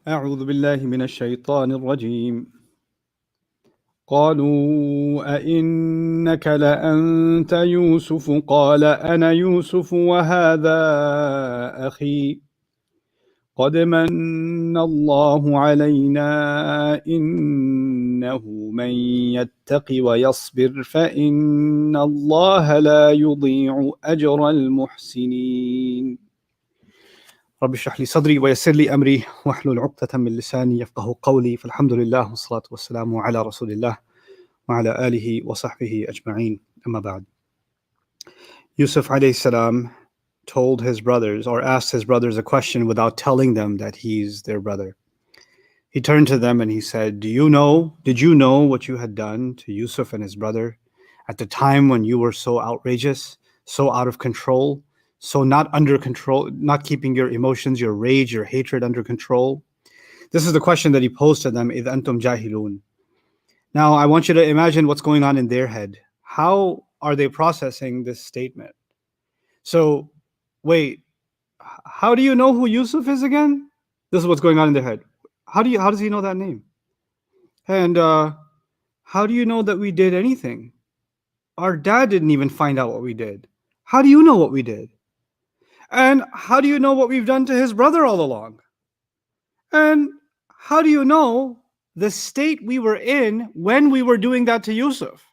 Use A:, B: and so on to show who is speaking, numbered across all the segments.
A: أعوذ بالله من الشيطان الرجيم. قالوا أئنك لأنت يوسف قال أنا يوسف وهذا أخي قد من الله علينا إنه من يتق ويصبر فإن الله لا يضيع أجر المحسنين. رب اشرح لي صدري ويسر لي أمري واحلل عقدة من لساني يفقه قولي فالحمد لله والصلاة والسلام على رسول الله وعلى آله وصحبه أجمعين. أما بعد. Yusuf alayhi salam told his brothers or asked his brothers a question without telling them that he's their brother. He turned to them and he said, did you know what you had done to Yusuf and his brother at the time when you were so outrageous, so out of control, so not under control, not keeping your emotions, your rage, your hatred under control? This is the question that he posed to them, إِذْ أَنْتُمْ جَاهِلُونَ. Now, I want you to imagine what's going on in their head. How are they processing this statement? So, wait, how do you know who Yusuf is again? This is what's going on in their head. How does he know that name? And how do you know that we did anything? Our dad didn't even find out what we did. How do you know what we did? And how do you know what we've done to his brother all along? And how do you know the state we were in when we were doing that to Yusuf?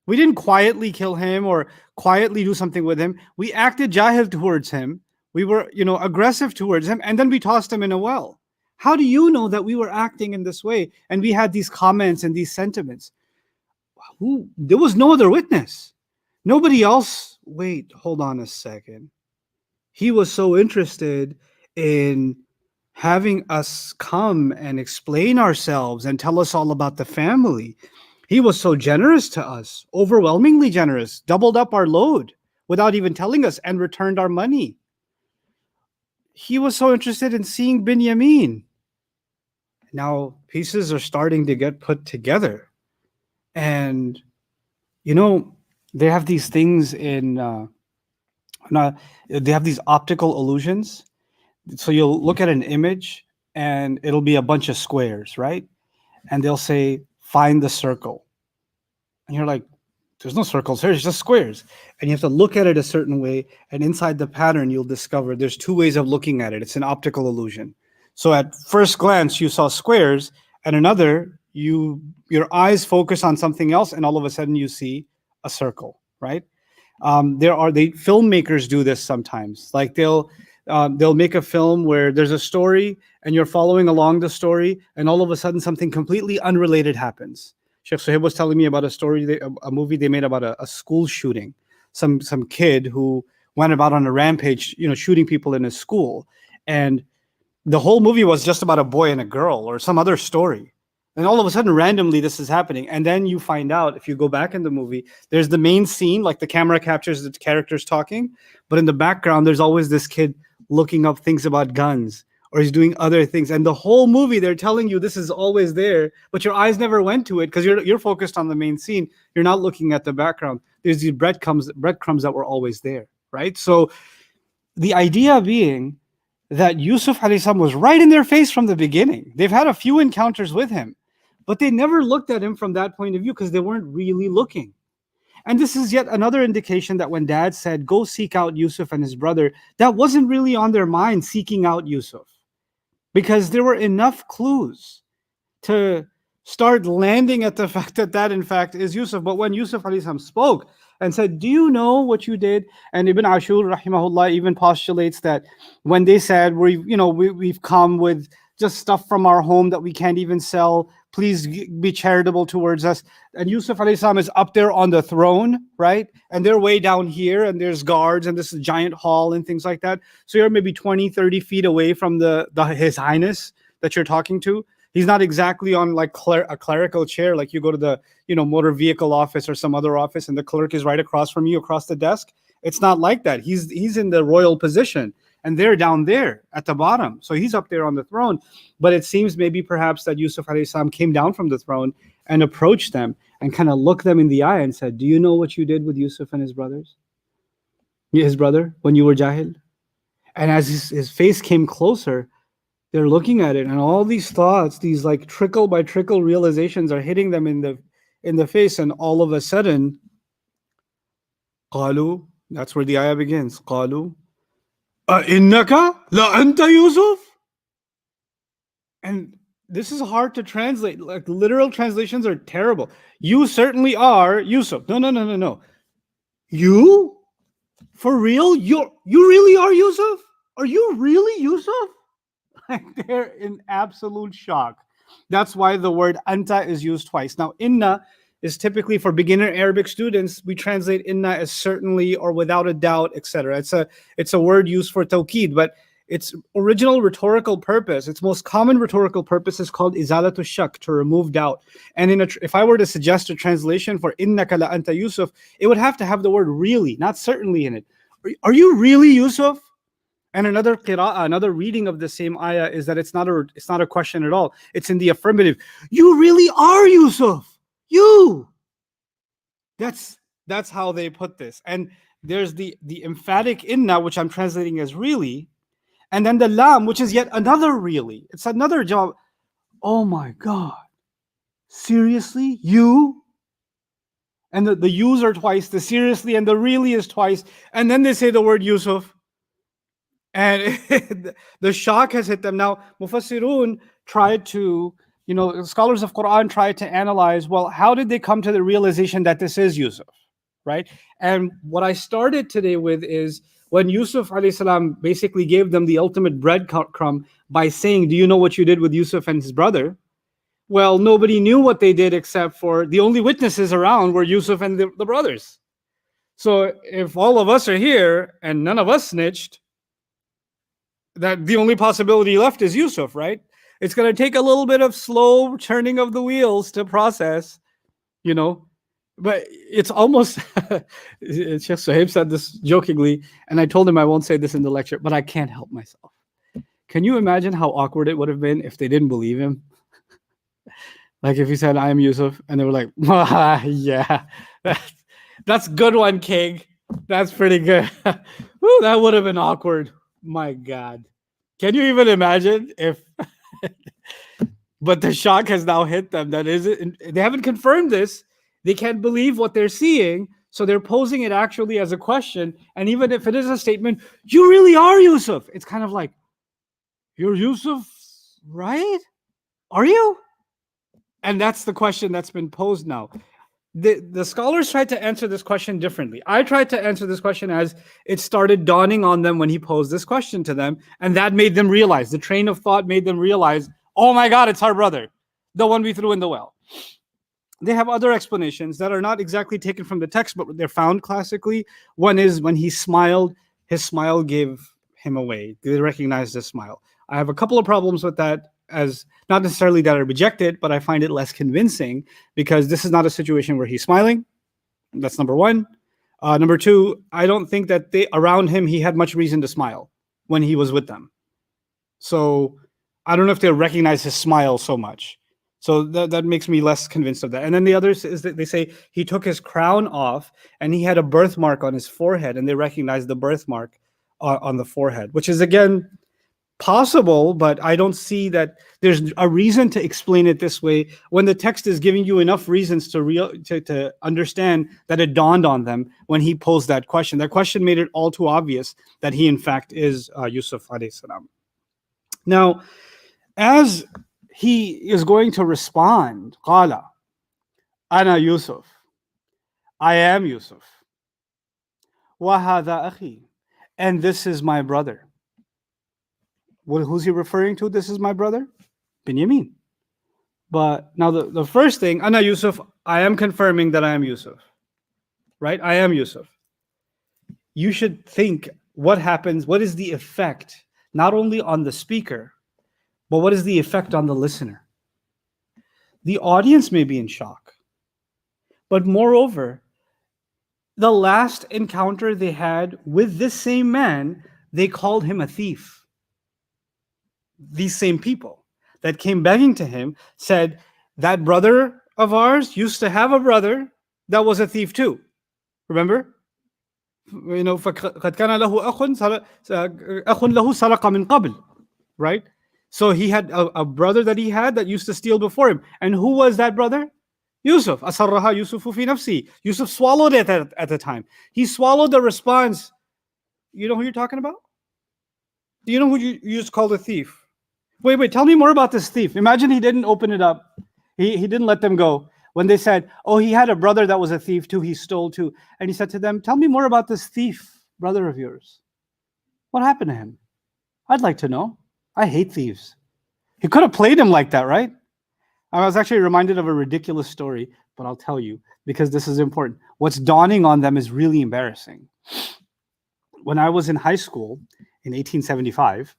A: We didn't quietly kill him or quietly do something with him. We acted jahil towards him. We were, aggressive towards him, and then we tossed him in a well. How do you know that we were acting in this way and we had these comments and these sentiments? There was no other witness. Nobody else. Wait, hold on a second. He was so interested in having us come and explain ourselves and tell us all about the family. He was so generous to us, overwhelmingly generous, doubled up our load without even telling us and returned our money. He was so interested in seeing Binyamin. Now pieces are starting to get put together. And, they have these things in, they have these optical illusions. So you'll look at an image and it'll be a bunch of squares, right? And they'll say, find the circle. And you're like, there's no circles here, it's just squares. And you have to look at it a certain way. And inside the pattern, you'll discover there's two ways of looking at it. It's an optical illusion. So at first glance, you saw squares, and another, your eyes focus on something else, and all of a sudden you see a circle, right? Filmmakers do this sometimes. Like they'll make a film where there's a story and you're following along the story, and all of a sudden something completely unrelated happens. Sheikh Suhaib was telling me about a movie they made about a school shooting. Some kid who went about on a rampage, shooting people in his school. And the whole movie was just about a boy and a girl or some other story. And all of a sudden, randomly, this is happening. And then you find out, if you go back in the movie, there's the main scene, like the camera captures the characters talking. But in the background, there's always this kid looking up things about guns, or he's doing other things. And the whole movie, they're telling you this is always there, but your eyes never went to it because you're focused on the main scene. You're not looking at the background. There's these breadcrumbs that were always there, right? So the idea being that Yusuf alayhi salam was right in their face from the beginning. They've had a few encounters with him, but they never looked at him from that point of view because they weren't really looking. And this is yet another indication that when dad said, go seek out Yusuf and his brother, that wasn't really on their mind, seeking out Yusuf, because there were enough clues to start landing at the fact that in fact is Yusuf. But when Yusuf alayhi salam spoke and said, do you know what you did? And Ibn Ashur rahimahullah even postulates that when they said, we've come with just stuff from our home that we can't even sell, please be charitable towards us. And Yusuf alayhi salam is up there on the throne, right? And they're way down here, and there's guards, and this is a giant hall and things like that. So you're maybe 20, 30 feet away from His Highness that you're talking to. He's not exactly on like a clerical chair, like you go to the motor vehicle office or some other office and the clerk is right across from you, across the desk. It's not like that. He's in the royal position, and they're down there at the bottom. So he's up there on the throne. But it seems maybe perhaps that Yusuf alayhi salam came down from the throne and approached them and kind of looked them in the eye and said, do you know what you did with Yusuf and his brother when you were jahil? And as his face came closer, They're looking at it, and all these thoughts, these like trickle by trickle realizations are hitting them in the face, and all of a sudden, قالوا, that's where the ayah begins. قالوا أئنك لأنت يوسف. And this is hard to translate. Like literal translations are terrible. You certainly are Yusuf. No, no, no, no, no. You? For real? You really are Yusuf? Are you really Yusuf? Like they're in absolute shock. That's why the word anta is used twice. Now, inna is typically for beginner Arabic students. We translate inna as certainly or without a doubt, etc. It's a word used for tawkid, but its original rhetorical purpose, its most common rhetorical purpose, is called izalatu shak, to remove doubt. And if I were to suggest a translation for innaka la anta Yusuf, it would have to have the word really, not certainly in it. Are you really Yusuf? And another qira'ah, another reading of the same ayah is that it's not a question at all. It's in the affirmative. You really are Yusuf. You. That's how they put this. And there's the emphatic inna, which I'm translating as really, and then the lam, which is yet another really. It's another job. Oh my God. Seriously? You? And the yous are twice, the seriously and the really is twice. And then they say the word Yusuf. And the shock has hit them. Now, Mufassirun tried to, scholars of Quran tried to analyze, well, how did they come to the realization that this is Yusuf, right? And what I started today with is when Yusuf alayhi salam basically gave them the ultimate breadcrumb by saying, do you know what you did with Yusuf and his brother? Well, nobody knew what they did except for the only witnesses around were Yusuf and the brothers. So if all of us are here and none of us snitched, that the only possibility left is Yusuf, right? It's going to take a little bit of slow turning of the wheels to process, but it's almost, Sheikh Suhaib said this jokingly, and I told him I won't say this in the lecture, but I can't help myself. Can you imagine how awkward it would have been if they didn't believe him? Like if he said, I am Yusuf, and they were like, yeah, that's good one, King. That's pretty good. Woo, that would have been awkward. My God. Can you even imagine if but the shock has now hit them. That is it. They haven't confirmed this. They can't believe what they're seeing. So they're posing it actually as a question. And even if it is a statement, you really are Yusuf. It's kind of like, you're Yusuf, right? Are you? And that's the question that's been posed now. The scholars tried to answer this question differently. I tried to answer this question as it started dawning on them when he posed this question to them, and that made them realize, the train of thought made them realize, oh my God, it's our brother, the one we threw in the well. They have other explanations that are not exactly taken from the text, but they're found classically. One is when he smiled, his smile gave him away. They recognized his smile. I have a couple of problems with that, as not necessarily that I reject it, but I find it less convincing because this is not a situation where he's smiling. That's number one. Number two, I don't think that around him, he had much reason to smile when he was with them. So I don't know if they recognize his smile so much. So that makes me less convinced of that. And then the others is that they say he took his crown off and he had a birthmark on his forehead, and they recognize the birthmark on the forehead, which is, again, possible, but I don't see that there's a reason to explain it this way when the text is giving you enough reasons to understand that it dawned on them when he posed that question. That question made it all too obvious that he, in fact, is Yusuf alayhi salam. Now, as he is going to respond, Qala, Ana Yusuf, I am Yusuf. Wa hadha akhi, and this is my brother. Well, who's he referring to? This is my brother? Binyamin. But now the first thing, Ana Yusuf, I am confirming that I am Yusuf. Right? I am Yusuf. You should think what happens, what is the effect, not only on the speaker, but what is the effect on the listener? The audience may be in shock. But moreover, the last encounter they had with this same man, they called him a thief. These same people that came begging to him said, that brother of ours used to have a brother that was a thief too. Remember? فَقَدْ كَانَ لَهُ أَخٌ لَهُ سَرَقَ مِنْ قَبْلِ. Right? So he had a brother that he had that used to steal before him. And who was that brother? Yusuf. Asarraha Yusufu fi nafsi. Yusuf swallowed it at the time. He swallowed the response. You know who you're talking about? Do you know who you just called a thief? Wait, tell me more about this thief. Imagine he didn't open it up. He didn't let them go. When they said, oh, he had a brother that was a thief too, he stole too. And he said to them, tell me more about this thief, brother of yours. What happened to him? I'd like to know. I hate thieves. He could have played him like that, right? I was actually reminded of a ridiculous story, but I'll tell you because this is important. What's dawning on them is really embarrassing. When I was in high school in 1875,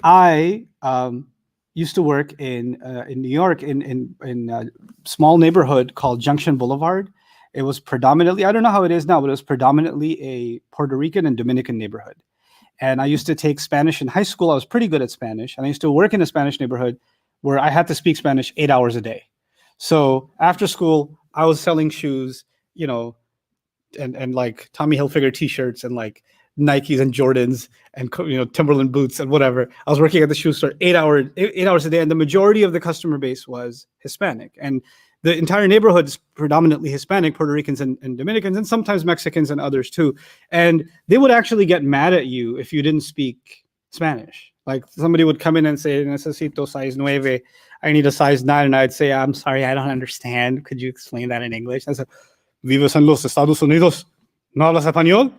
A: I used to work in New York in a small neighborhood called Junction Boulevard. It was predominantly, I don't know how it is now, but it was predominantly a Puerto Rican and Dominican neighborhood. And I used to take Spanish in high school. I was pretty good at Spanish. And I used to work in a Spanish neighborhood where I had to speak Spanish 8 hours a day. So after school, I was selling shoes, you know, and like Tommy Hilfiger t-shirts and like Nikes and Jordans and, you know, Timberland boots and whatever. I was working at the shoe store 8 hours a day. And the majority of the customer base was Hispanic. And the entire neighborhood is predominantly Hispanic, Puerto Ricans and Dominicans, and sometimes Mexicans and others too. And they would actually get mad at you if you didn't speak Spanish. Like somebody would come in and say, necesito size 9. I need a size 9. And I'd say, I'm sorry, I don't understand. Could you explain that in English? I said, vives en los Estados Unidos. No hablas español?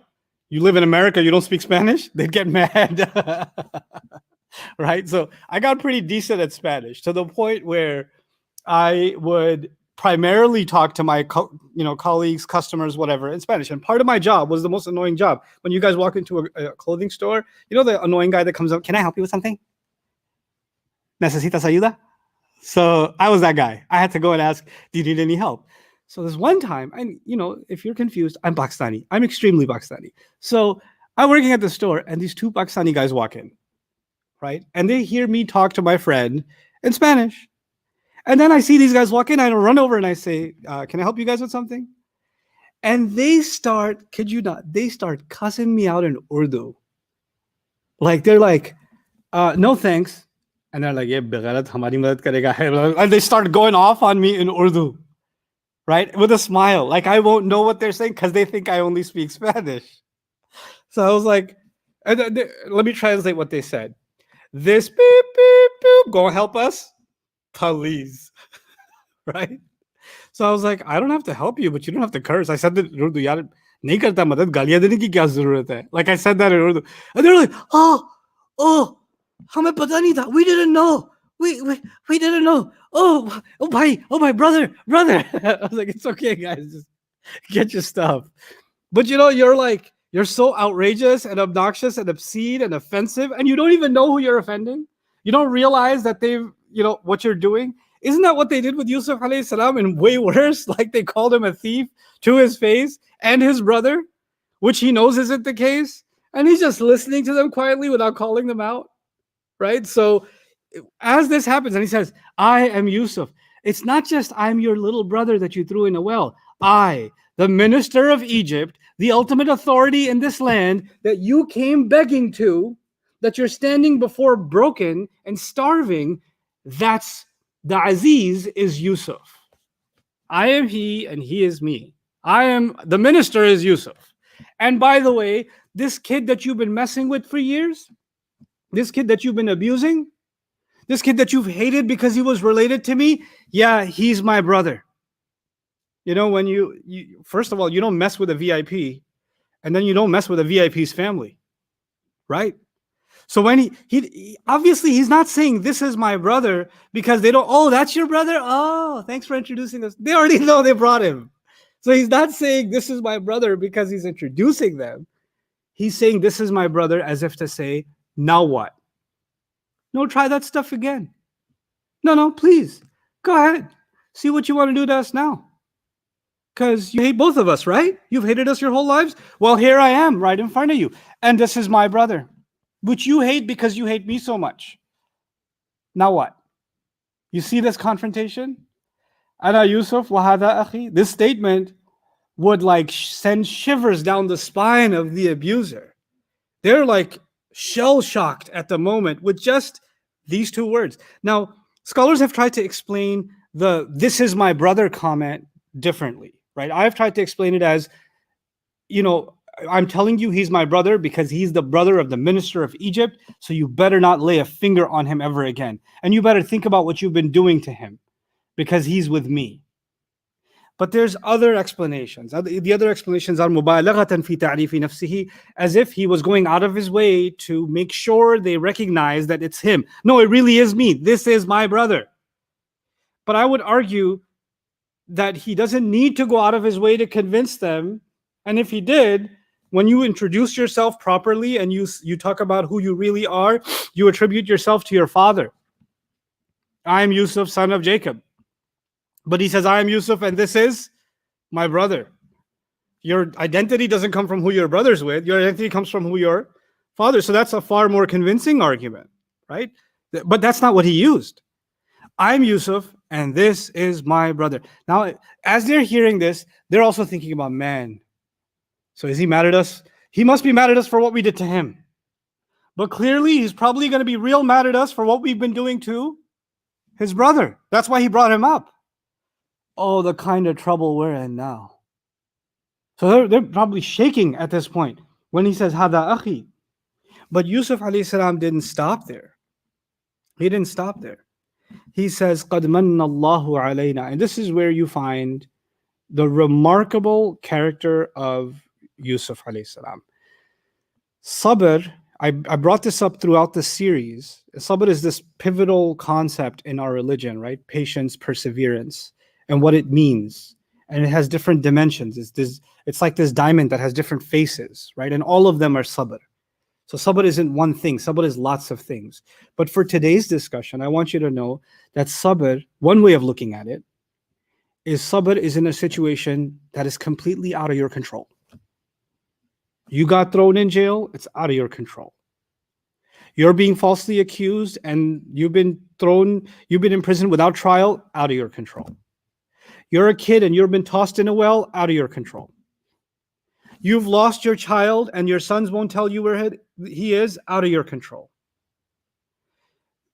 A: You live in America, you don't speak Spanish? They'd get mad. Right? So I got pretty decent at Spanish to the point where I would primarily talk to my colleagues, customers, whatever, in Spanish. And part of my job was the most annoying job. When you guys walk into a clothing store, you know the annoying guy that comes up, can I help you with something? ¿Necesitas ayuda? So I was that guy. I had to go and ask, do you need any help? So this one time, and you know, if you're confused, I'm Pakistani. I'm extremely Pakistani. So I'm working at the store and these two Pakistani guys walk in, right? And they hear me talk to my friend in Spanish. And then I see these guys walk in, I run over and I say, can I help you guys with something? And they start, kid you not, they start cussing me out in Urdu. Like, they're like, no thanks. And they're like, yeah, bigharat hamari madad karega. And they start going off on me in Urdu, right? With a smile. Like, I won't know what they're saying because they think I only speak Spanish. So I was like, let me translate what they said. This beep, beep, beep, go help us. Police, right? So I was like, I don't have to help you, but you don't have to curse. I said that in Urdu, yaar, nahi karta madad, gaaliyan dene ki kya zarurat hai? Like I said that in Urdu. And they're like, oh, hame pata nahi tha. We didn't know. We didn't know. Oh, bhai, oh my brother. I was like, it's okay, guys, just get your stuff. But you know, you're so outrageous and obnoxious and obscene and offensive, and you don't even know who you're offending. You don't realize that they've, you know, what you're doing. Isn't that what they did with Yusuf alayhi salam, and way worse? Like they called him a thief to his face and his brother, which he knows isn't the case. And he's just listening to them quietly without calling them out, right? So as this happens, and he says, I am Yusuf. It's not just I'm your little brother that you threw in a well. I, the minister of Egypt, the ultimate authority in this land that you came begging to, that you're standing before broken and starving, that's the Aziz is Yusuf. I am he and he is me. I am, the minister is Yusuf. And by the way, this kid that you've been messing with for years, this kid that you've been abusing, this kid that you've hated because he was related to me, yeah, he's my brother. You know, when you first of all, you don't mess with a VIP, and then you don't mess with a VIP's family, right? So when he obviously he's not saying this is my brother because they don't, oh, that's your brother? Oh, thanks for introducing us. They already know they brought him. So he's not saying this is my brother because he's introducing them. He's saying this is my brother as if to say, now what? No, try that stuff again. No, please. Go ahead. See what you want to do to us now. Because you hate both of us, right? You've hated us your whole lives. Well, here I am right in front of you. And this is my brother, which you hate because you hate me so much. Now what? You see this confrontation? Ana Yusuf wa hada akhi. This statement would like send shivers down the spine of the abuser. They're like shell shocked at the moment with just These two words. Now, scholars have tried to explain the "this is my brother" comment differently, right? I've tried to explain it as, I'm telling you he's my brother because he's the brother of the minister of Egypt, so you better not lay a finger on him ever again. And you better think about what you've been doing to him because he's with me. But there's other explanations. The other explanations are مبالغة في تعريف نفسه, as if he was going out of his way to make sure they recognize that it's him. No, it really is me. This is my brother. But I would argue that he doesn't need to go out of his way to convince them. And if he did, when you introduce yourself properly and you talk about who you really are, you attribute yourself to your father. I am Yusuf, son of Jacob. But he says, I am Yusuf, and this is my brother. Your identity doesn't come from who your brother's with. Your identity comes from who your father. So that's a far more convincing argument, right? But that's not what he used. I'm Yusuf, and this is my brother. Now, as they're hearing this, they're also thinking about, man, so is he mad at us? He must be mad at us for what we did to him. But clearly, he's probably going to be real mad at us for what we've been doing to his brother. That's why he brought him up. Oh, the kind of trouble we're in now. So they're probably shaking at this point when he says, Hada akhi. But Yusuf alayhi salam didn't stop there. He didn't stop there. He says, قَدْ مَنَّ اللَّهُ عَلَيْنَا. And this is where you find the remarkable character of Yusuf alayhi salam. Sabr, I brought this up throughout the series. Sabr is this pivotal concept in our religion, right? Patience, perseverance, and what it means. And it has different dimensions. It's like this diamond that has different faces, right? And all of them are sabr. So sabr isn't one thing. Sabr is lots of things. But for today's discussion, I want you to know that sabr, one way of looking at it, is sabr is in a situation that is completely out of your control. You got thrown in jail, it's out of your control. You're being falsely accused and you've been in prison without trial, out of your control. You're a kid and you've been tossed in a well, out of your control. You've lost your child and your sons won't tell you where he is, out of your control.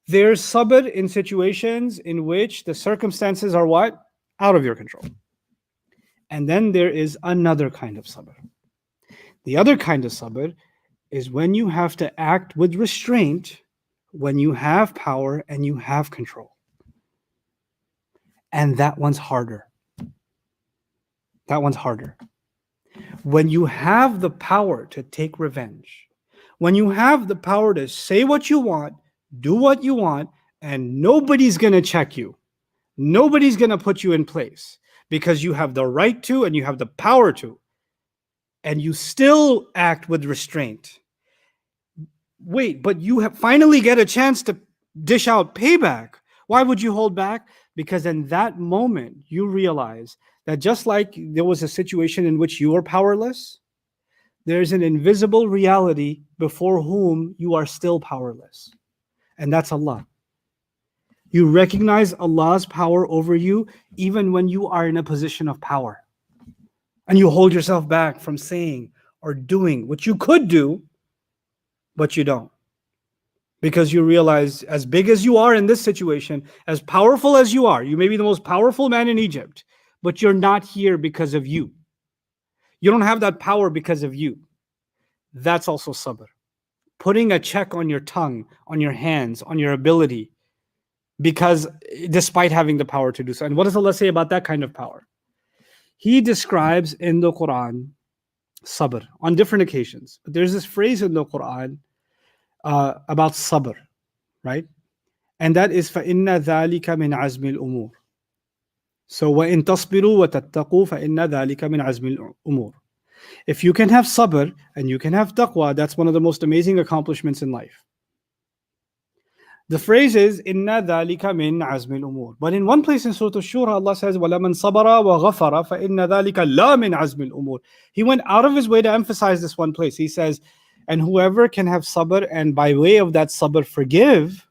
A: There's sabr in situations in which the circumstances are what? Out of your control. And then there is another kind of sabr. The other kind of sabr is when you have to act with restraint, when you have power and you have control. And that one's harder. That one's harder. When you have the power to take revenge, when you have the power to say what you want, do what you want, and nobody's going to check you. Nobody's going to put you in place because you have the right to and you have the power to. And you still act with restraint. Wait, but you have finally get a chance to dish out payback. Why would you hold back? Because in that moment, you realize that just like there was a situation in which you were powerless, there's an invisible reality before whom you are still powerless. And that's Allah. You recognize Allah's power over you even when you are in a position of power. And you hold yourself back from saying or doing what you could do, but you don't. Because you realize, as big as you are in this situation, as powerful as you are, you may be the most powerful man in Egypt, but you're not here because of you. You don't have that power because of you. That's also sabr. Putting a check on your tongue, on your hands, on your ability, because despite having the power to do so. And what does Allah say about that kind of power? He describes in the Quran sabr on different occasions. But there's this phrase in the Quran about sabr, right? And that is فَإِنَّ ذَلِكَ مِنْ عَزْمِ الْأُمُورِ. So وَإِن تَصْبِرُوا وَتَتَّقُوا فَإِنَّ ذَلِكَ مِنْ عَزْمِ الْأُمُورِ. If you can have sabr and you can have taqwa, that's one of the most amazing accomplishments in life. The phrase is إِنَّ ذَلِكَ مِنْ عَزْمِ الْأُمُورِ. But in one place in Surah Al-Shura, Allah says وَلَمَنْ صَبَرَ وَغَفَرَ فَإِنَّ ذَلِكَ لَا مِنْ عَزْمِ الْأُمُورِ. He went out of his way to emphasize this one place. He says, and whoever can have sabr and by way of that sabr forgive,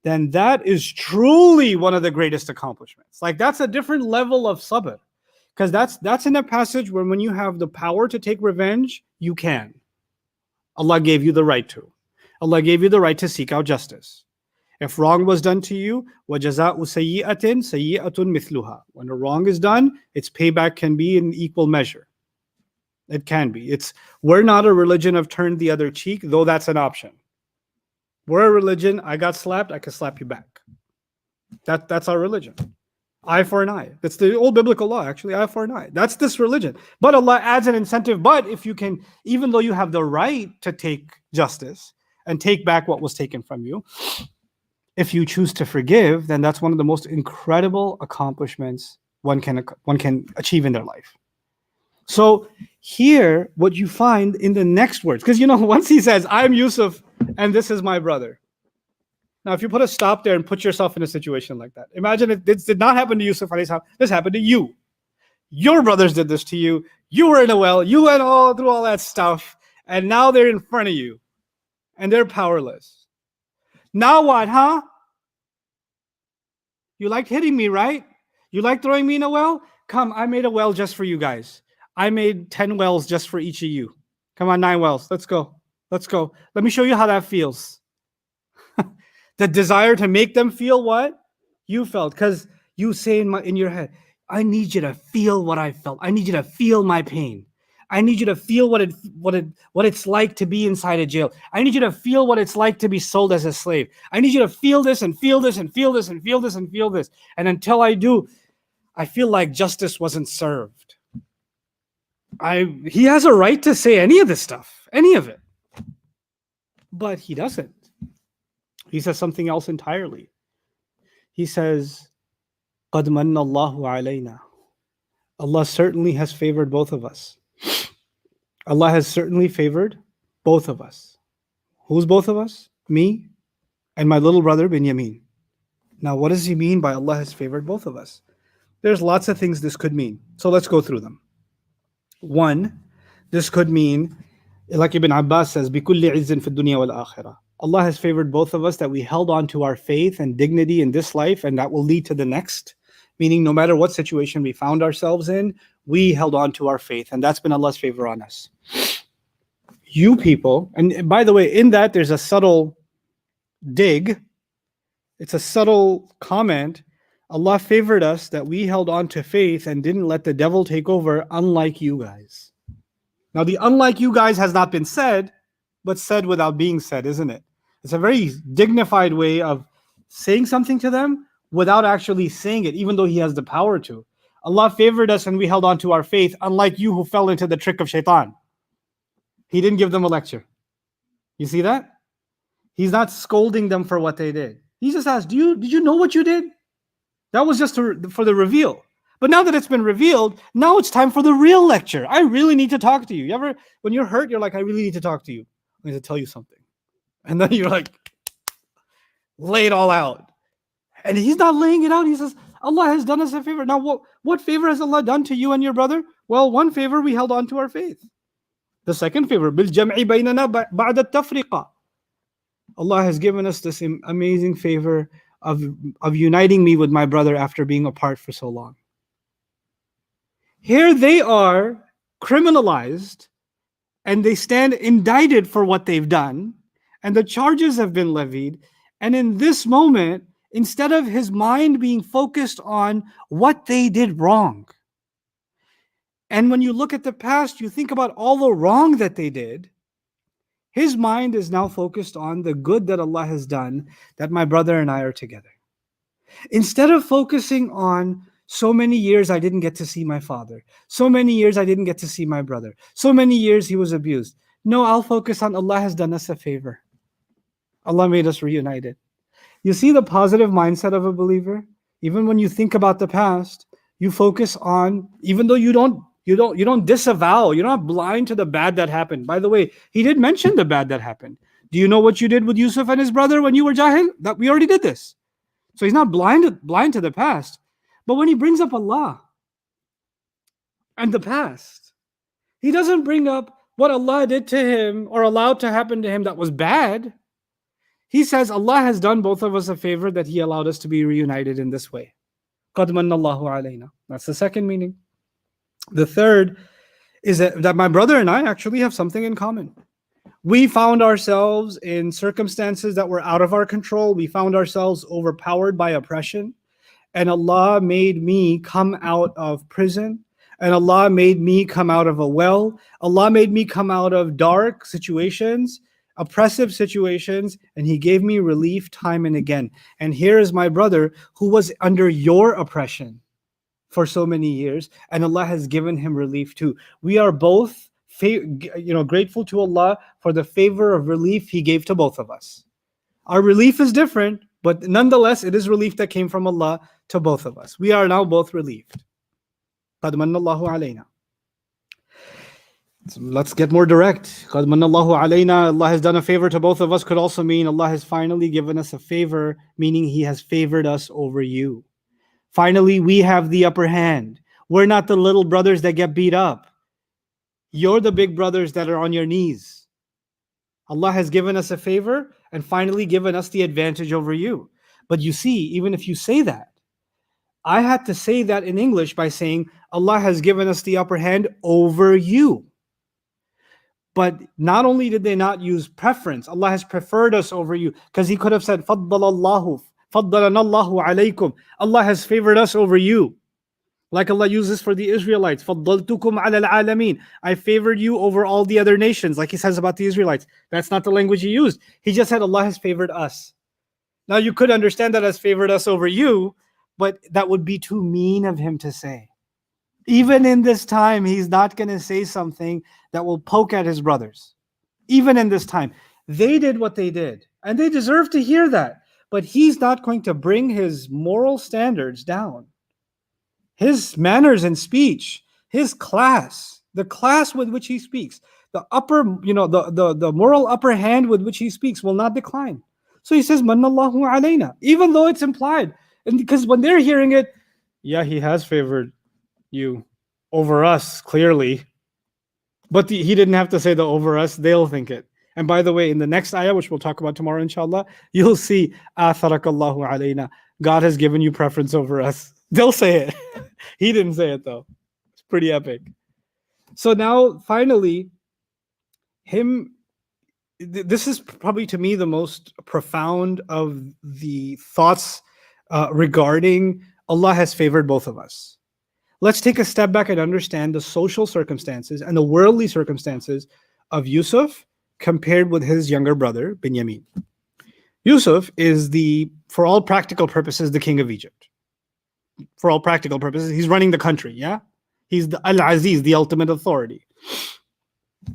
A: then that is truly one of the greatest accomplishments. Like that's a different level of sabr. Because that's in a passage where when you have the power to take revenge, you can. Allah gave you the right to. Allah gave you the right to seek out justice. If wrong was done to you, وَجَزَاءُ سَيِّئَةٍ سَيِّئَةٌ مِثْلُهَا. When a wrong is done, its payback can be in equal measure. It can be. We're not a religion of turn the other cheek, though that's an option. We're a religion, I got slapped, I can slap you back. That's our religion. Eye for an eye. That's the old biblical law, actually, eye for an eye. That's this religion. But Allah adds an incentive. But if you can, even though you have the right to take justice and take back what was taken from you, if you choose to forgive, then that's one of the most incredible accomplishments one can achieve in their life. So here, what you find in the next words, because once he says, I'm Yusuf and this is my brother. Now, if you put a stop there and put yourself in a situation like that, imagine if this did not happen to Yusuf, this happened to you. Your brothers did this to you. You were in a well. You went through all that stuff. And now they're in front of you. And they're powerless. Now what, huh? You liked hitting me, right? You like throwing me in a well? Come, I made a well just for you guys. I made 10 wells just for each of you. Come on, 9 wells. Let's go. Let's go. Let me show you how that feels. The desire to make them feel what you felt, because you say in your head, I need you to feel what I felt. I need you to feel my pain. I need you to feel what it's like to be inside a jail. I need you to feel what it's like to be sold as a slave. I need you to feel this and feel this and feel this and feel this and feel this. And until I do, I feel like justice wasn't served. He has a right to say any of this stuff, any of it. But he doesn't. He says something else entirely. He says, قَدْ مَنَّ اللَّهُ عَلَيْنَا. Allah certainly has favored both of us. Allah has certainly favored both of us. Who's both of us? Me and my little brother Binyamin. Now, what does he mean by Allah has favored both of us? There's lots of things this could mean. So let's go through them. One, this could mean, like Ibn Abbas says, بِكُلِّ عِزٍ فِي الدُّنْيَا وَالْآخِرَةِ. Allah has favored both of us that we held on to our faith and dignity in this life, and that will lead to the next. Meaning, no matter what situation we found ourselves in, we held on to our faith, and that's been Allah's favor on us. You people, and by the way, in that there's a subtle dig. It's a subtle comment. Allah favored us that we held on to faith and didn't let the devil take over, unlike you guys. Now, the unlike you guys has not been said, but said without being said, isn't it? It's a very dignified way of saying something to them without actually saying it, even though he has the power to. Allah favored us and we held on to our faith, unlike you who fell into the trick of shaitan. He didn't give them a lecture. You see that? He's not scolding them for what they did. He just asked, did you know what you did? That was just for the reveal. But now that it's been revealed, now it's time for the real lecture. I really need to talk to you. When you're hurt, you're like, I really need to talk to you. I'm going to tell you something. And then you're like, lay it all out. And he's not laying it out. He says, Allah has done us a favor. Now, what favor has Allah done to you and your brother? Well, one favor, we held on to our faith. The second favor, بِالْجَمْعِ بَيْنَنَا بَعْدَ التَّفْرِقَةِ. Allah has given us this amazing favor of uniting me with my brother after being apart for so long. Here they are criminalized and they stand indicted for what they've done, and the charges have been levied. And in this moment, instead of his mind being focused on what they did wrong, and when you look at the past, you think about all the wrong that they did, his mind is now focused on the good that Allah has done, that my brother and I are together. Instead of focusing on so many years I didn't get to see my father, so many years I didn't get to see my brother, so many years he was abused. No, I'll focus on Allah has done us a favor. Allah made us reunited. You see the positive mindset of a believer? Even when you think about the past, you focus on, even though you don't disavow, you're not blind to the bad that happened. By the way, he did mention the bad that happened. Do you know what you did with Yusuf and his brother when you were jahil? That we already did this. So he's not blind to the past. But when he brings up Allah and the past, he doesn't bring up what Allah did to him or allowed to happen to him that was bad. He says Allah has done both of us a favor that he allowed us to be reunited in this way. قَدْ مَنَّ اللَّهُ عَلَيْنَا. That's the second meaning. The third is that my brother and I actually have something in common. We found ourselves in circumstances that were out of our control. We found ourselves overpowered by oppression. And Allah made me come out of prison. And Allah made me come out of a well. Allah made me come out of dark situations, oppressive situations, and He gave me relief time and again. And here is my brother who was under your oppression for so many years, and Allah has given him relief too. We are both grateful to Allah for the favor of relief He gave to both of us. Our relief is different, but nonetheless, it is relief that came from Allah to both of us. We are now both relieved. قَدْ مَنَّ اللَّهُ عَلَيْنَا. So let's get more direct. قَدْ مَنَّ اللَّهُ عَلَيْنَا. Allah has done a favor to both of us could also mean Allah has finally given us a favor, meaning He has favored us over you. Finally, we have the upper hand. We're not the little brothers that get beat up. You're the big brothers that are on your knees. Allah has given us a favor and finally given us the advantage over you. But you see, even if you say that, I had to say that in English by saying Allah has given us the upper hand over you. But not only did they not use preference, Allah has preferred us over you, because He could have said فَضَّلَ اللَّهُ فَضَّلَنَا اللَّهُ عَلَيْكُمْ. Allah has favored us over you. Like Allah uses for the Israelites, فَضَّلْتُكُمْ عَلَى الْعَالَمِينَ. I favored you over all the other nations, like He says about the Israelites. That's not the language He used. He just said Allah has favored us. Now you could understand that as favored us over you, but that would be too mean of Him to say. Even in this time, He's not going to say something that will poke at His brothers. Even in this time. They did what they did, and they deserve to hear that. But He's not going to bring His moral standards down. His manners and speech, His class, the class with which He speaks, the upper, the moral upper hand with which He speaks will not decline. So He says, Mannallahu alayna, even though it's implied. And because when they're hearing it, yeah, He has favored you over us, clearly. But He didn't have to say the over us, they'll think it. And by the way, in the next ayah, which we'll talk about tomorrow, inshallah, you'll see, Atharakallahu alayna, God has given you preference over us. They'll say it. He didn't say it though. It's pretty epic. So now, finally, this is probably to me the most profound of the thoughts regarding Allah has favored both of us. Let's take a step back and understand the social circumstances and the worldly circumstances of Yusuf compared with his younger brother, Binyamin. Yusuf is for all practical purposes, the king of Egypt. For all practical purposes, he's running the country, yeah? He's the Al-Aziz, the ultimate authority.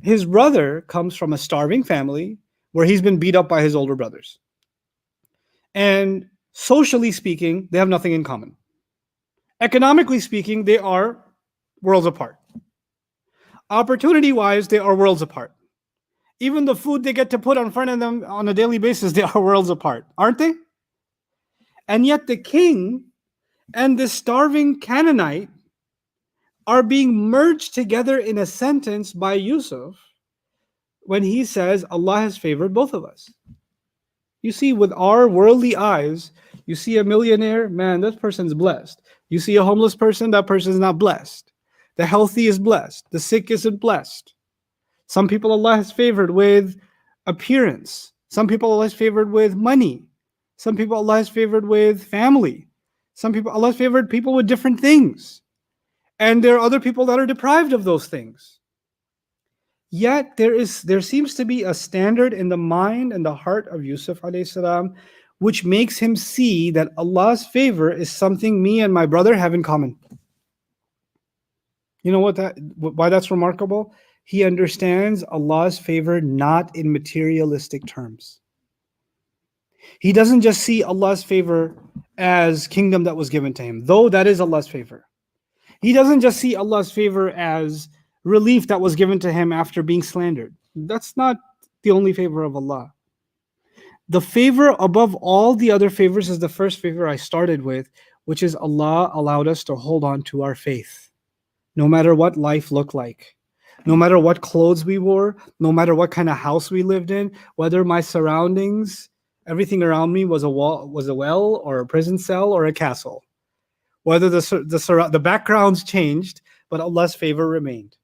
A: His brother comes from a starving family where he's been beat up by his older brothers. And socially speaking, they have nothing in common. Economically speaking, they are worlds apart. Opportunity-wise, they are worlds apart. Even the food they get to put in front of them on a daily basis, they are worlds apart, aren't they? And yet the king and the starving Canaanite are being merged together in a sentence by Yusuf when he says Allah has favored both of us. You see, with our worldly eyes, you see a millionaire, man, that person's blessed. You see a homeless person, that person's not blessed. The healthy is blessed. The sick isn't blessed. Some people Allah has favored with appearance. Some people Allah has favored with money. Some people Allah has favored with family. Some people Allah has favored people with different things. And there are other people that are deprived of those things. Yet there seems to be a standard in the mind and the heart of Yusuf alayhi salam, which makes him see that Allah's favor is something me and my brother have in common. You know why that's remarkable? He understands Allah's favor not in materialistic terms. He doesn't just see Allah's favor as kingdom that was given to him, though that is Allah's favor. He doesn't just see Allah's favor as relief that was given to him after being slandered. That's not the only favor of Allah. The favor above all the other favors is the first favor I started with, which is Allah allowed us to hold on to our faith. No matter what life looked like, no matter what clothes we wore, no matter what kind of house we lived in, whether my surroundings, everything around me was a well or a prison cell or a castle. Whether the backgrounds changed, but Allah's favor remained.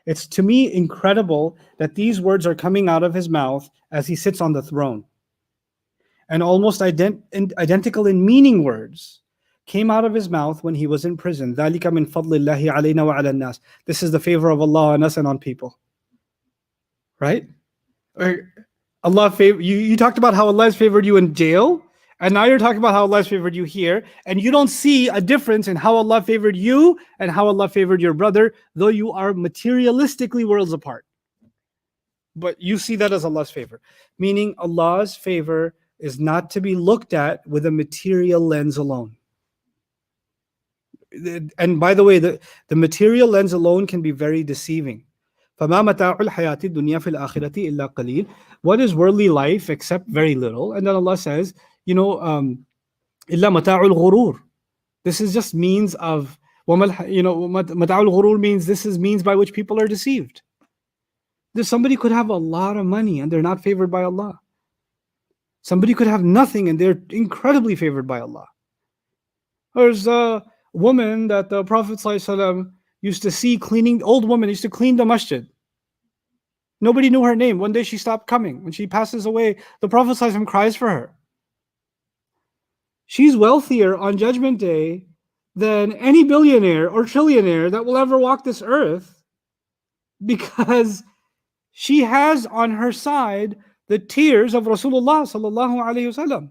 A: It's to me incredible that these words are coming out of his mouth as he sits on the throne. And almost identical in meaning words came out of his mouth when he was in prison. ذَلِكَ مِنْ فَضْلِ اللَّهِ عَلَيْنَا وَعَلَى النَّاسِ. This is the favor of Allah on us and on people. Right? Allah you talked about how Allah has favored you in jail, and now you're talking about how Allah has favored you here, and you don't see a difference in how Allah favored you and how Allah favored your brother, though you are materialistically worlds apart. But you see that as Allah's favor. Meaning Allah's favor is not to be looked at with a material lens alone. And by the way, the material lens alone can be very deceiving. فَمَا مَتَاعُ الْحَيَاةِ الدُّنْيَا فِي الْآخِرَةِ إِلَّا قَلِيلٌ. What is worldly life except very little? And then Allah says, إِلَّا مَتَاعُ الْغُرُورِ. This is just means of, مَتَاعُ الْغُرُورِ means this is means by which people are deceived. Somebody could have a lot of money and they're not favored by Allah. Somebody could have nothing and they're incredibly favored by Allah. There's a woman that the Prophet ﷺ used to see cleaning, old woman used to clean the masjid. Nobody knew her name. One day she stopped coming. When she passes away, the Prophet ﷺ cries for her. She's wealthier on Judgment Day than any billionaire or trillionaire that will ever walk this earth, because she has on her side the tears of Rasulullah sallallahu alaihi wasallam.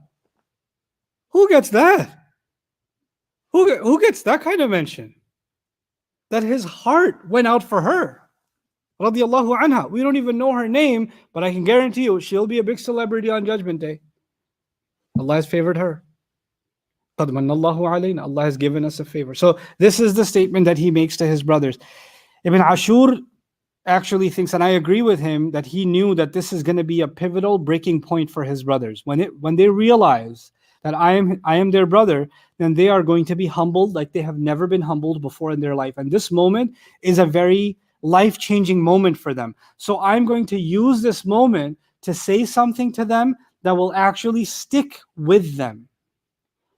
A: Who gets that? Who gets that kind of mention? That his heart went out for her. Radiyallahu anha. We don't even know her name, but I can guarantee you she'll be a big celebrity on Judgment Day. Allah has favored her. قَدْ مَنَّ اللَّهُ عَلَيْنَا. Allah has given us a favor. So this is the statement that he makes to his brothers. Ibn Ashur actually thinks, and I agree with him, that he knew that this is going to be a pivotal breaking point for his brothers. When they realize that I am their brother, then they are going to be humbled like they have never been humbled before in their life. And this moment is a very life-changing moment for them. So I'm going to use this moment to say something to them that will actually stick with them.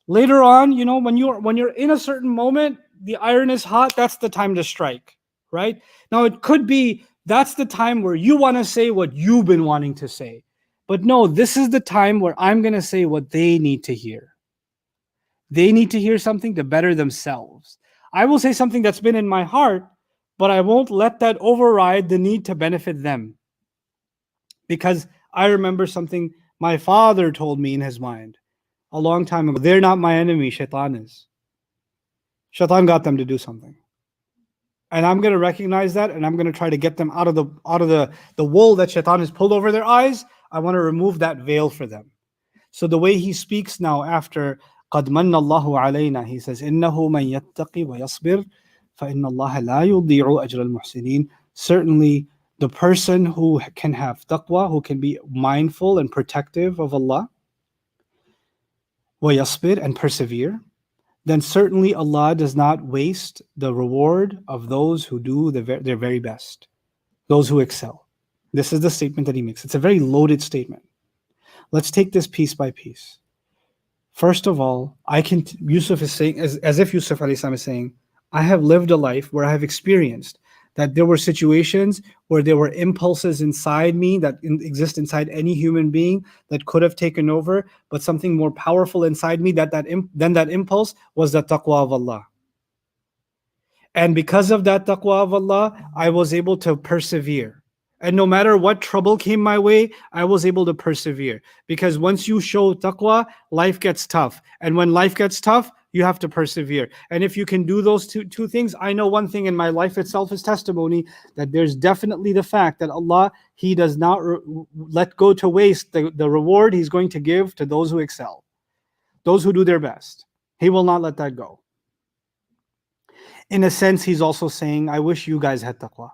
A: Later on, when you're in a certain moment, the iron is hot, that's the time to strike, right? Now it could be that's the time where you want to say what you've been wanting to say. But no, this is the time where I'm going to say what they need to hear. They need to hear something to better themselves. I will say something that's been in my heart, but I won't let that override the need to benefit them. Because I remember something my father told me in his mind a long time ago. They're not my enemy, Shaitan is. Shaitan got them to do something. And I'm going to recognize that, and I'm going to try to get them out of the wool that Shaitan has pulled over their eyes. I want to remove that veil for them. So the way he speaks now after قَدْ مَنَّ اللَّهُ عَلَيْنَا, he says, إِنَّهُ مَنْ يَتَّقِ وَيَصْبِرْ فَإِنَّ اللَّهَ لَا يُضِيعُ أَجْرَ الْمُحْسِنِينَ. Certainly the person who can have taqwa, who can be mindful and protective of Allah, وَيَصْبِرْ, and persevere, then certainly Allah does not waste the reward of those who do their very best, those who excel. This is the statement that he makes. It's a very loaded statement. Let's take this piece by piece. First of all, Yusuf is saying, as if Yusuf alayhi salam is saying, I have lived a life where I have experienced that there were situations where there were impulses inside me that exist inside any human being that could have taken over, but something more powerful inside me than that impulse was the taqwa of Allah. And because of that taqwa of Allah, I was able to persevere. And no matter what trouble came my way, I was able to persevere. Because once you show taqwa, life gets tough. And when life gets tough, you have to persevere. And if you can do those two things, I know one thing in my life itself is testimony that there's definitely the fact that Allah, He does not let go to waste the reward He's going to give to those who excel, those who do their best. He will not let that go. In a sense, He's also saying, I wish you guys had taqwa.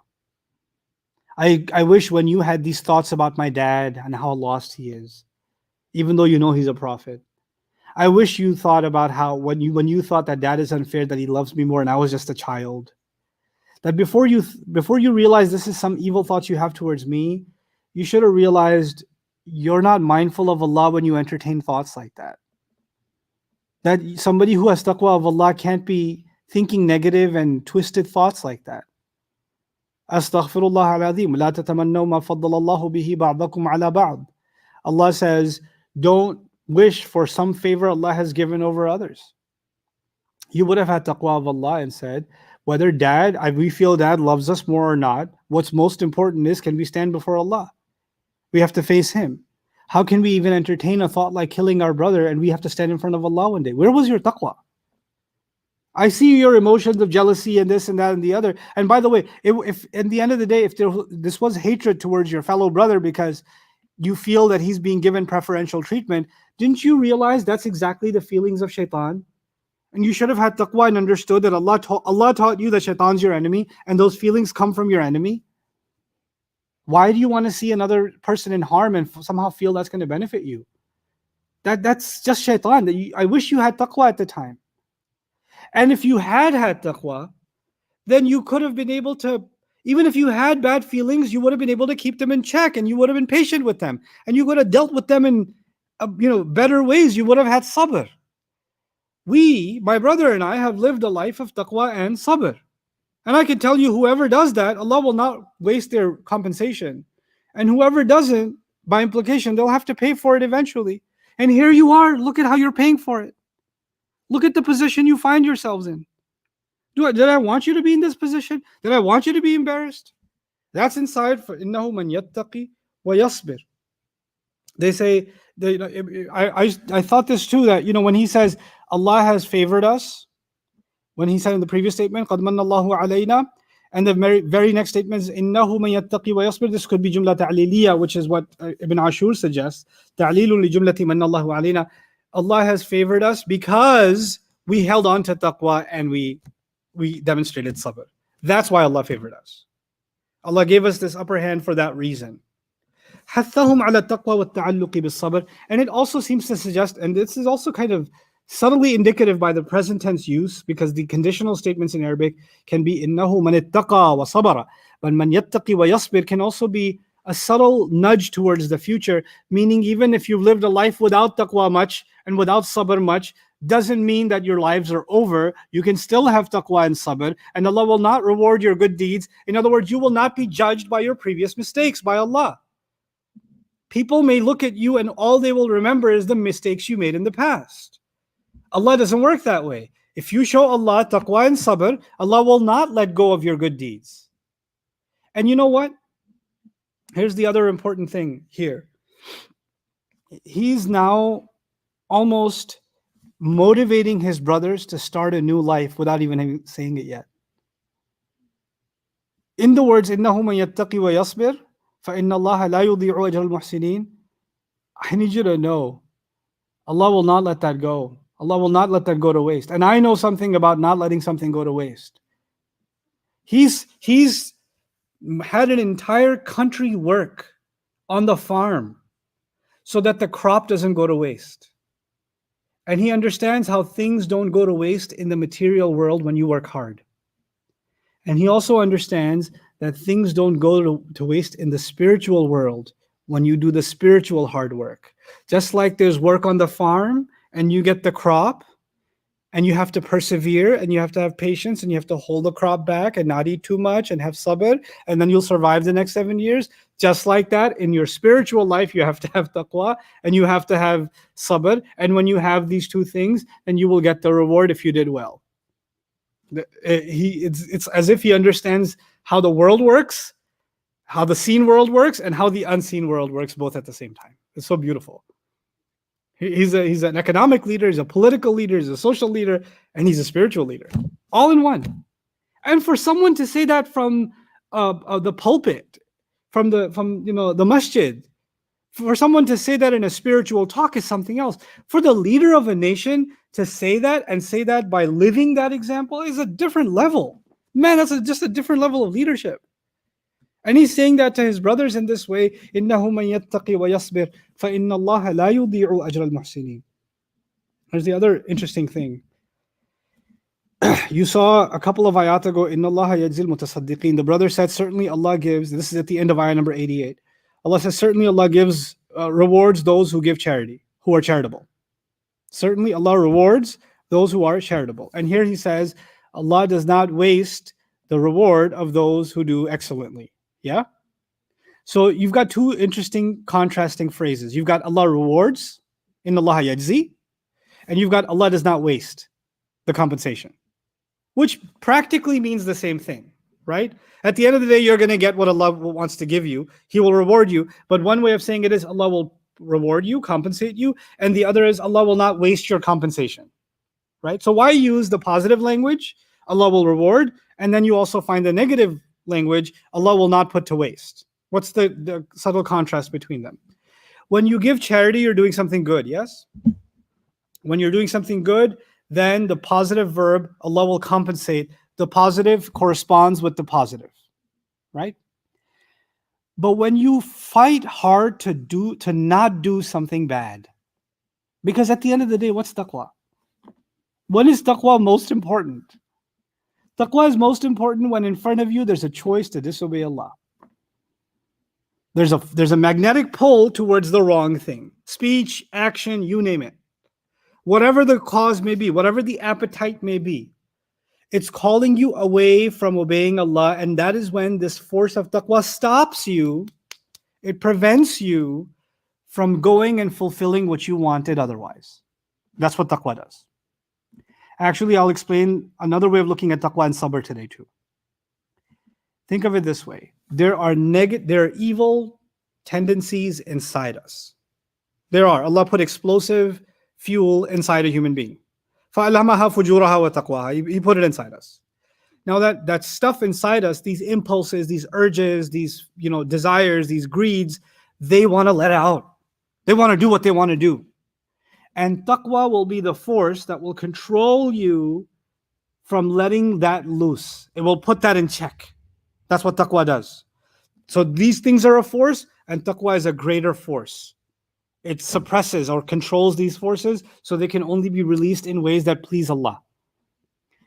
A: I wish when you had these thoughts about my dad and how lost he is, even though you know he's a prophet, I wish you thought about how when you thought that dad is unfair, that he loves me more and I was just a child. That before you realize this is some evil thoughts you have towards me, you should have realized you're not mindful of Allah when you entertain thoughts like that. That somebody who has taqwa of Allah can't be thinking negative and twisted thoughts like that. Astaghfirullah al-azim. La tatamannaw ma faddalallahu bihi ba'dakum ala ba'd. Allah says, don't wish for some favor Allah has given over others. You would have had taqwa of Allah and said, whether we feel dad loves us more or not, what's most important is, can we stand before Allah? We have to face Him. How can we even entertain a thought like killing our brother and we have to stand in front of Allah one day? Where was your taqwa? I see your emotions of jealousy and this and that and the other. And by the way, if in the end of the day, if this was hatred towards your fellow brother because you feel that he's being given preferential treatment, didn't you realize that's exactly the feelings of shaitan? And you should have had taqwa and understood that Allah taught you that shaitan's your enemy and those feelings come from your enemy. Why do you want to see another person in harm and somehow feel that's going to benefit you? That's just shaitan. I wish you had taqwa at the time. And if you had taqwa, then you could have been able to, even if you had bad feelings, you would have been able to keep them in check and you would have been patient with them. And you could have dealt with them in better ways. You would have had sabr. My brother and I have lived a life of taqwa and sabr. And I can tell you, whoever does that, Allah will not waste their compensation. And whoever doesn't, by implication, they'll have to pay for it eventually. And here you are, look at how you're paying for it. Look at the position you find yourselves in. Did I want you to be in this position? Did I want you to be embarrassed? That's inside for إِنَّهُ مَنْ يَتَّقِي وَيَصْبِرْ. They say, I thought this too, that when he says Allah has favored us, when he said in the previous statement, قَدْ مَنَّ اللَّهُ عَلَيْنَا, and the very next statement is إِنَّهُ مَنْ يَتَّقِي وَيَصْبِرْ. This could be jumla ta'liliya, which is what Ibn Ashur suggests. تَعْلِيلٌ لِجُمْلَةِ مَنَّ اللَّهُ عَلَيْنَا. Allah has favored us because we held on to taqwa and we demonstrated sabr. That's why Allah favored us. Allah gave us this upper hand for that reason. حَثَّهُمْ عَلَى التَّقْوَى وَالتَّعَلُّقِ بِالصَّبْرِ. And it also seems to suggest, and this is also kind of subtly indicative by the present tense use, because the conditional statements in Arabic can be إِنَّهُ مَنِ اتَّقَى وَصَبَرَ, but مَنْ يَتَّقِي وَيَصْبِرْ can also be a subtle nudge towards the future, meaning even if you've lived a life without taqwa much and without sabr much, doesn't mean that your lives are over. You can still have taqwa and sabr, and Allah will not reward your good deeds. In other words, you will not be judged by your previous mistakes by Allah. People may look at you and all they will remember is the mistakes you made in the past. Allah doesn't work that way. If you show Allah taqwa and sabr, Allah will not let go of your good deeds. And you know what? Here's the other important thing here. He's now almost motivating his brothers to start a new life without even saying it yet. In the words, إِنَّهُ مَنْ يَتَّقِي وَيَصْبِرْ فَإِنَّ اللَّهَ لَا يُضِيعُ أَجْرَ الْمُحْسِنِينَ. I need you to know, Allah will not let that go. Allah will not let that go to waste. And I know something about not letting something go to waste. He's had an entire country work on the farm so that the crop doesn't go to waste. And he understands how things don't go to waste in the material world when you work hard. And he also understands that things don't go to waste in the spiritual world when you do the spiritual hard work. Just like there's work on the farm and you get the crop and you have to persevere and you have to have patience and you have to hold the crop back and not eat too much and have sabr, and then you'll survive the next 7 years. Just like that, in your spiritual life, you have to have taqwa and you have to have sabr. And when you have these two things, then you will get the reward if you did well. It's as if he understands how the world works, how the seen world works, and how the unseen world works both at the same time. It's so beautiful. He's an economic leader, he's a political leader, he's a social leader, and he's a spiritual leader, all in one. And for someone to say that from the pulpit, from the masjid, for someone to say that in a spiritual talk is something else. For the leader of a nation to say that and say that by living that example is a different level. Man, that's just a different level of leadership. And he's saying that to his brothers in this way, إِنَّهُ مَنْ يَتَّقِي وَيَصْبِرْ فَإِنَّ اللَّهَ لَا يُضِيعُ أَجْرَ الْمُحْسِنِينَ. There's the other interesting thing. You saw a couple of ayat ago, إِنَّ اللَّهَ يَجْزِي الْمُتَصَدِّقِينَ. The brother said, certainly Allah gives, this is at the end of ayah number 88. Allah says, certainly Allah gives, rewards those who give charity, who are charitable. Certainly Allah rewards those who are charitable. And here he says, Allah does not waste the reward of those who do excellently. Yeah? So you've got two interesting contrasting phrases. You've got Allah rewards, in Allah yajzi, and you've got Allah does not waste the compensation, which practically means the same thing, right? At the end of the day, you're going to get what Allah wants to give you. He will reward you. But one way of saying it is Allah will reward you, compensate you, and the other is Allah will not waste your compensation, right? So why use the positive language? Allah will reward, and then you also find the negative language, Allah will not put to waste. What's the subtle contrast between them? When you give charity, you're doing something good, yes? When you're doing something good, then the positive verb, Allah will compensate. The positive corresponds with the positive, right? But when you fight hard to not do something bad, because at the end of the day, what's taqwa? When is taqwa most important? Taqwa is most important when in front of you there's a choice to disobey Allah. There's a magnetic pull towards the wrong thing. Speech, action, you name it. Whatever the cause may be, whatever the appetite may be, it's calling you away from obeying Allah, and that is when this force of taqwa stops you. It prevents you from going and fulfilling what you wanted otherwise. That's what taqwa does. Actually, I'll explain another way of looking at taqwa and sabr today too. Think of it this way. There are evil tendencies inside us. Allah put explosive fuel inside a human being. فَأَلْهَمَهَا فُجُورَهَا وَتَقْوَاهَا. He put it inside us. Now that stuff inside us, these impulses, these urges, these desires, these greeds, they want to let out. They want to do what they want to do. And taqwa will be the force that will control you from letting that loose. It will put that in check. That's what taqwa does. So these things are a force, and taqwa is a greater force. It suppresses or controls these forces so they can only be released in ways that please Allah.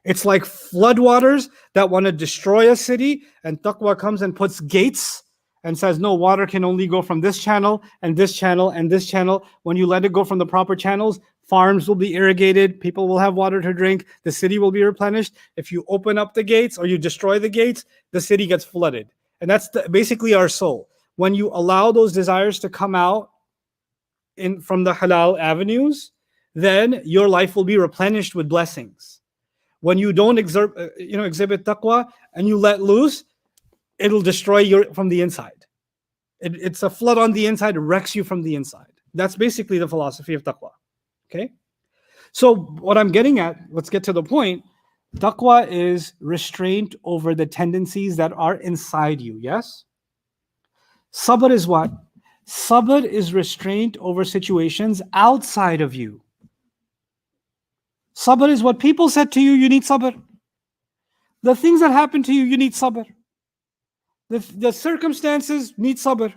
A: It's like floodwaters that want to destroy a city, and taqwa comes and puts gates and says, no, water can only go from this channel and this channel and this channel. When you let it go from the proper channels, farms will be irrigated, people will have water to drink, the city will be replenished. If you open up the gates or you destroy the gates, the city gets flooded. And that's basically our soul. When you allow those desires to come out from the halal avenues, then your life will be replenished with blessings. When you don't exhibit taqwa and you let loose, it'll destroy you from the inside. It's a flood on the inside, it wrecks you from the inside. That's basically the philosophy of taqwa. Okay? So what I'm getting at, let's get to the point. Taqwa is restraint over the tendencies that are inside you, yes? Sabr is what? Sabr is restraint over situations outside of you. Sabr is what people said to you, you need sabr. The things that happen to you, you need sabr. The circumstances need sabr.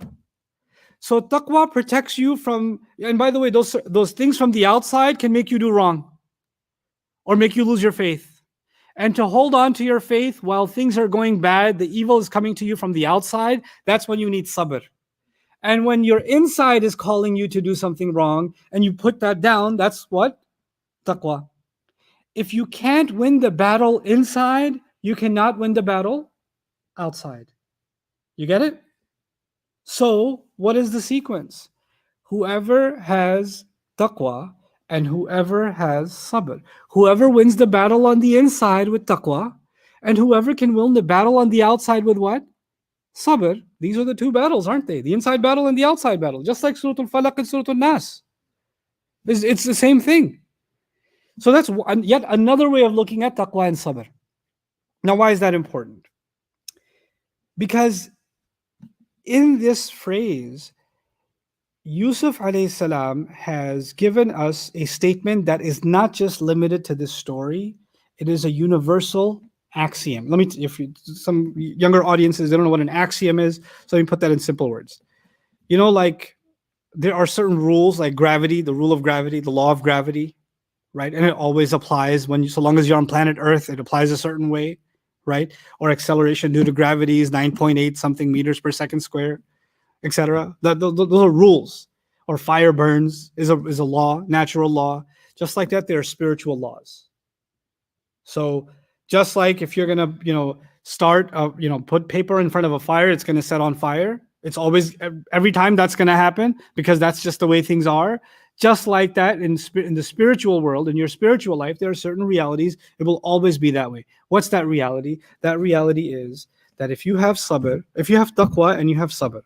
A: So taqwa protects you from, and by the way, those things from the outside can make you do wrong or make you lose your faith. And to hold on to your faith while things are going bad, the evil is coming to you from the outside, that's when you need sabr. And when your inside is calling you to do something wrong and you put that down, that's what? Taqwa. If you can't win the battle inside, you cannot win the battle outside. You get it? So, what is the sequence? Whoever has taqwa and whoever has sabr. Whoever wins the battle on the inside with taqwa, and whoever can win the battle on the outside with what? Sabr. These are the two battles, aren't they? The inside battle and the outside battle. Just like Surah Al-Falaq and Surah Al-Nas. It's the same thing. So that's yet another way of looking at taqwa and sabr. Now, why is that important? Because in this phrase, Yusuf alayhi salam has given us a statement that is not just limited to this story. It is a universal axiom. Some younger audiences, they don't know what an axiom is, so let me put that in simple words. Like there are certain rules like gravity, the rule of gravity, the law of gravity, right? And it always applies so long as you're on planet Earth, it applies a certain way, right? Or acceleration due to gravity is 9.8 something meters per second square, etc. Those are rules. Or fire burns is a law, natural law. Just like that, there are spiritual laws. So just like if you're gonna, put paper in front of a fire, it's going to set on fire. It's always, every time that's going to happen, because that's just the way things are. Just like that, in the spiritual world, in your spiritual life, there are certain realities. It will always be that way. What's that reality? That reality is that if you have sabr, if you have taqwa and you have sabr,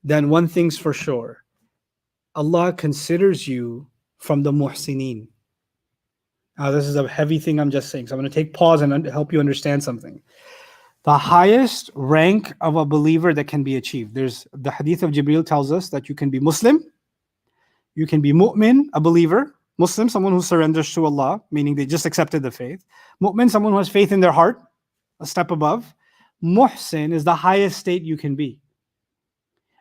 A: then one thing's for sure: Allah considers you from the muhsineen. Now, this is a heavy thing I'm just saying, so I'm going to take pause and help you understand something. The highest rank of a believer that can be achieved. There's the hadith of Jibreel tells us that you can be Muslim, you can be mu'min, a believer. Muslim, someone who surrenders to Allah, meaning they just accepted the faith. Mu'min, someone who has faith in their heart, a step above. Muhsin is the highest state you can be.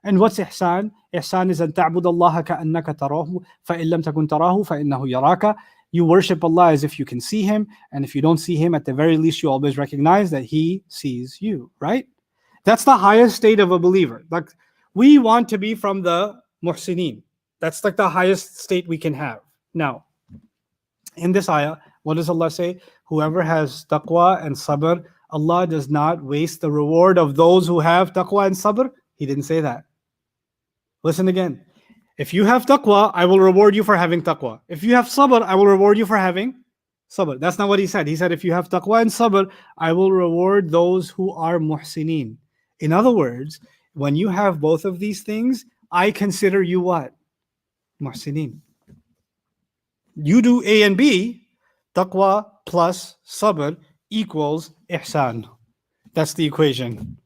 A: And what's ihsan? Ihsan is an ta'bud Allah ka'annaka tarahu, fa'in lam takun tarahu, fa'innahu yaraka. You worship Allah as if you can see Him, and if you don't see Him, at the very least, you always recognize that He sees you, right? That's the highest state of a believer. Like, we want to be from the muhsineen. That's like the highest state we can have. Now, in this ayah, what does Allah say? Whoever has taqwa and sabr, Allah does not waste the reward of those who have taqwa and sabr. He didn't say that. Listen again. If you have taqwa, I will reward you for having taqwa. If you have sabr, I will reward you for having sabr. That's not what He said. He said, if you have taqwa and sabr, I will reward those who are muhsineen. In other words, when you have both of these things, I consider you what? Muhsineen. You do A and B, taqwa plus sabr equals ihsan. That's the equation.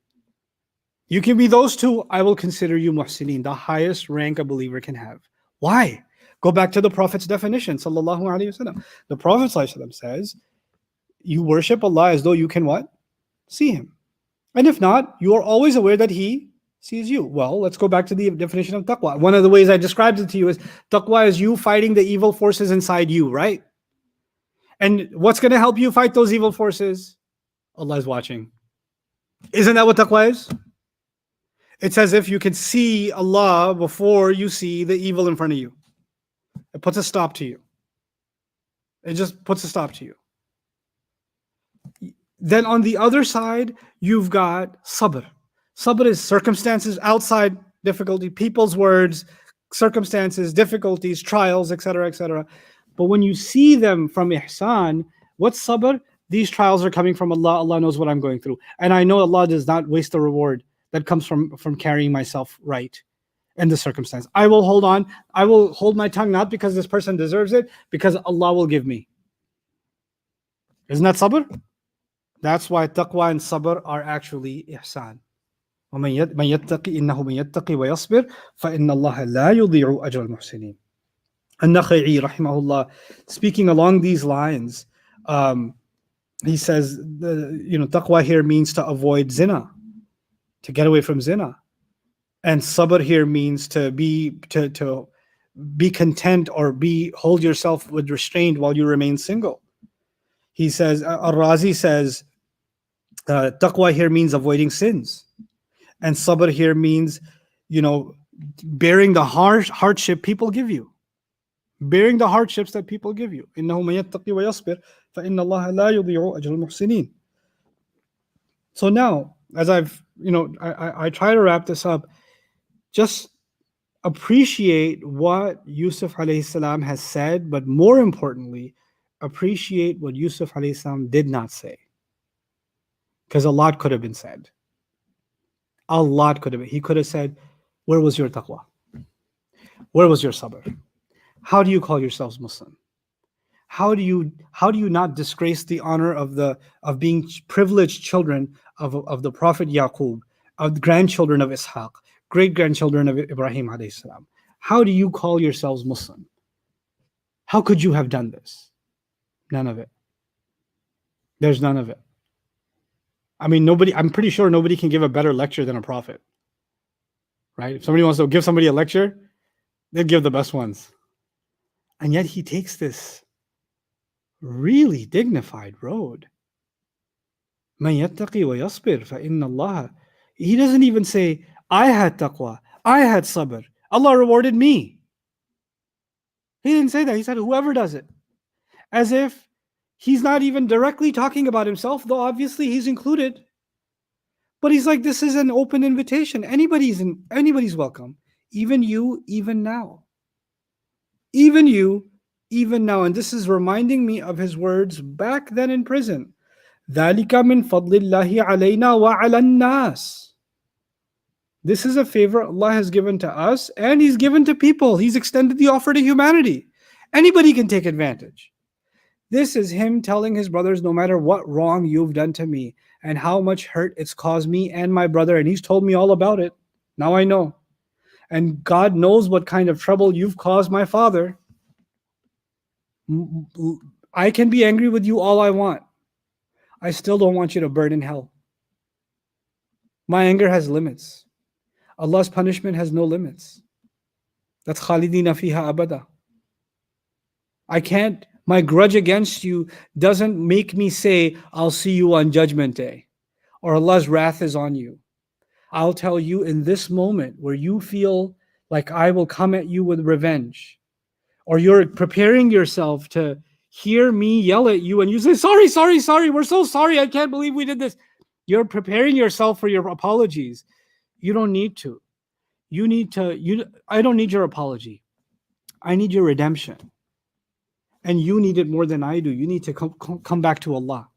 A: You can be those two, I will consider you muhsineen, the highest rank a believer can have. Why? Go back to the Prophet's definition, sallallahu alaihi wasallam. The Prophet sallallahu alaihi wasallam says, you worship Allah as though you can what? See Him. And if not, you are always aware that He sees you. Well, let's go back to the definition of taqwa. One of the ways I described it to you is taqwa is you fighting the evil forces inside you, right? And what's going to help you fight those evil forces? Allah is watching. Isn't that what taqwa is? It's as if you can see Allah before you see the evil in front of you. It puts a stop to you. It just puts a stop to you. Then on the other side, you've got sabr. Sabr is circumstances outside difficulty, people's words, circumstances, difficulties, trials, etc., etc. But when you see them from ihsan, what's sabr? These trials are coming from Allah. Allah knows what I'm going through. And I know Allah does not waste the reward that comes from carrying myself right in the circumstance. I will hold on. I will hold my tongue, not because this person deserves it, because Allah will give me. Isn't that sabr? That's why taqwa and sabr are actually ihsan. وَمَنْ يَتَّقِ إِنَّهُ مَنْ يَتَّقِ وَيَصْبِرْ فَإِنَّ اللَّهَ لَا يُضِيعُ أَجْرَ الْمُحْسِنِينَ. An-Nakha'i, rahimahullah, speaking along these lines, he says, taqwa here means to avoid zina, to get away from zina. And sabr here means to be content or hold yourself with restraint while you remain single. He says, Ar-Razi says, taqwa here means avoiding sins. And sabr here means, bearing the hardship people give you. Bearing the hardships that people give you. إِنَّهُ مَن يَتَّقِ وَيَصْبِرْ فَإِنَّ اللَّهَ لَا يُضِيعُ أَجْرَ الْمُحْسِنِينَ. So now, as I try to wrap this up, just appreciate what Yusuf alayhi salam has said, but more importantly, appreciate what Yusuf alayhi salam did not say. Because a lot could have been said. A lot could have been. He could have said, where was your taqwa? Where was your sabr? How do you call yourselves Muslim? How do you not disgrace the honor of being privileged children of the Prophet Yaqub, of the grandchildren of Ishaq, great-grandchildren of Ibrahim alayhi salam? How do you call yourselves Muslim? How could you have done this? None of it. There's none of it. I mean, I'm pretty sure nobody can give a better lecture than a prophet. Right? If somebody wants to give somebody a lecture, they'll give the best ones. And yet he takes this really dignified road. مَن يَتَّقِي وَيَصْبِرْ فَإِنَّ اللَّهَ. He doesn't even say, I had taqwa, I had sabr, Allah rewarded me. He didn't say that. He said, whoever does it. As if He's not even directly talking about himself, though obviously he's included. But he's like, this is an open invitation. Anybody's welcome. Even you, even now. Even you, even now. And this is reminding me of his words back then in prison. ذَلِكَ مِنْ فَضْلِ اللَّهِ عَلَيْنَا وَعَلَى النَّاسِ. This is a favor Allah has given to us, and He's given to people. He's extended the offer to humanity. Anybody can take advantage. This is him telling his brothers, no matter what wrong you've done to me and how much hurt it's caused me and my brother, and he's told me all about it. Now I know. And God knows what kind of trouble you've caused my father. I can be angry with you all I want. I still don't want you to burn in hell. My anger has limits. Allah's punishment has no limits. That's khalidina fiha abada. I can't, my grudge against you doesn't make me say, I'll see you on Judgment Day, or Allah's wrath is on you. I'll tell you in this moment where you feel like I will come at you with revenge, or you're preparing yourself to hear me yell at you and you say, sorry, we're so sorry, I can't believe we did this. You're preparing yourself for your apologies. You don't need to. I don't need your apology. I need your redemption. And you need it more than I do. You need to come back to Allah.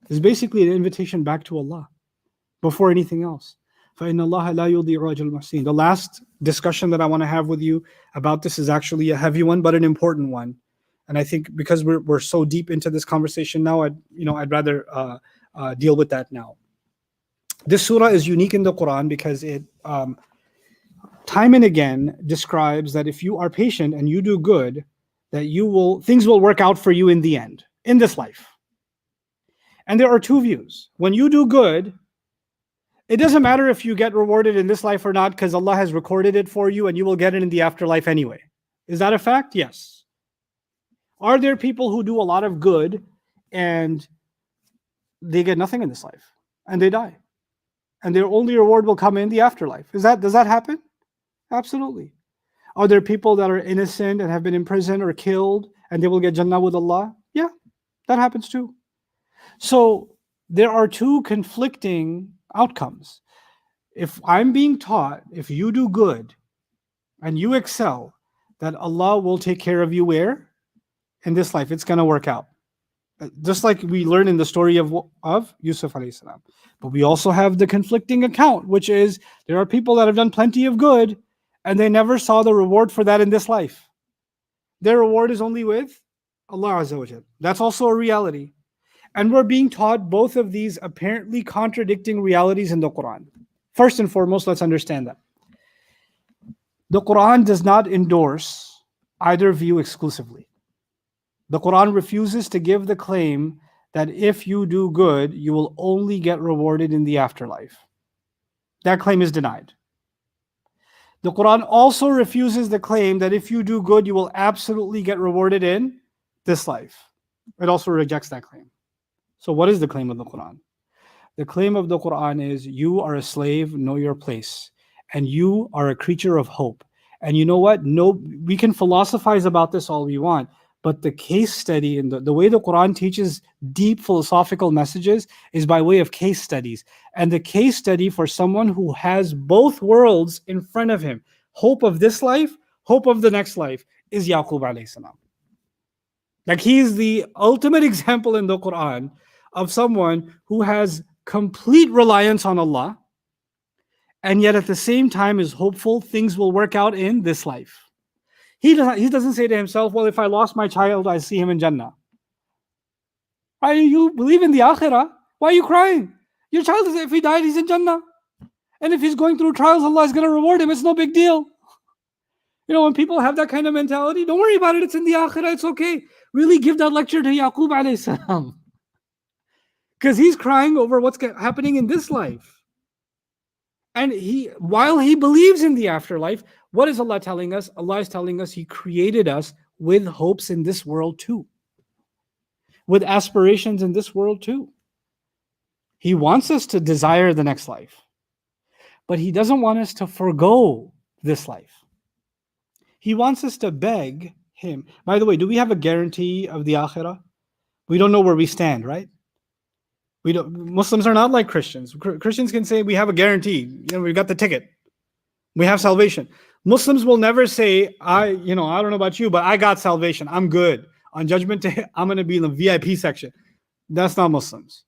A: It's basically an invitation back to Allah before anything else. فَإِنَّ اللَّهَ لَا يُضِيعُ أَجْرَ الْمُحْسِنِينَ. The last discussion that I want to have with you about this is actually a heavy one, but an important one. And I think because we're so deep into this conversation now, I'd rather deal with that now. This surah is unique in the Quran because it time and again describes that if you are patient and you do good, that things will work out for you in the end, in this life. And there are two views. When you do good, it doesn't matter if you get rewarded in this life or not, because Allah has recorded it for you and you will get it in the afterlife anyway. Is that a fact? Yes. Are there people who do a lot of good and they get nothing in this life and they die? And their only reward will come in the afterlife. Does that happen? Absolutely. Are there people that are innocent and have been imprisoned or killed and they will get Jannah with Allah? Yeah, that happens too. So there are two conflicting outcomes. If I'm being taught, if you do good and you excel, that Allah will take care of you where? In this life, it's going to work out. Just like we learn in the story of Yusuf alayhi salam. But we also have the conflicting account, which is there are people that have done plenty of good and they never saw the reward for that in this life. Their reward is only with Allah Azza wa Jal. That's also a reality. And we're being taught both of these apparently contradicting realities in the Quran. First and foremost, let's understand that. The Quran does not endorse either view exclusively. The Quran refuses to give the claim that if you do good, you will only get rewarded in the afterlife. That claim is denied. The Quran also refuses the claim that if you do good, you will absolutely get rewarded in this life. It also rejects that claim. So what is the claim of the Quran? The claim of the Quran is you are a slave, know your place, and you are a creature of hope. And you know what? We can philosophize about this all we want, but the case study and the way the Quran teaches deep philosophical messages is by way of case studies. And the case study for someone who has both worlds in front of him, hope of this life, hope of the next life, is Yaqub alayhi salam. Like he is the ultimate example in the Quran of someone who has complete reliance on Allah and yet at the same time is hopeful things will work out in this life. He doesn't say to himself, well, if I lost my child, I see him in Jannah. Why do you believe in the Akhirah? Why are you crying? Your child, if he died, he's in Jannah. And if he's going through trials, Allah is going to reward him. It's no big deal. When people have that kind of mentality, don't worry about it. It's in the Akhirah. It's okay. Really give that lecture to Yaqub alayhi salam. Because he's crying over what's happening in this life. And while he believes in the afterlife, what is Allah telling us? Allah is telling us He created us with hopes in this world too. With aspirations in this world too. He wants us to desire the next life. But He doesn't want us to forgo this life. He wants us to beg Him. By the way, do we have a guarantee of the Akhirah? We don't know where we stand, right? Muslims are not like Christians. Christians can say we have a guarantee. We've got the ticket. We have salvation. Muslims will never say, I don't know about you, but I got salvation. I'm good. On Judgment Day, I'm going to be in the VIP section. That's not Muslims.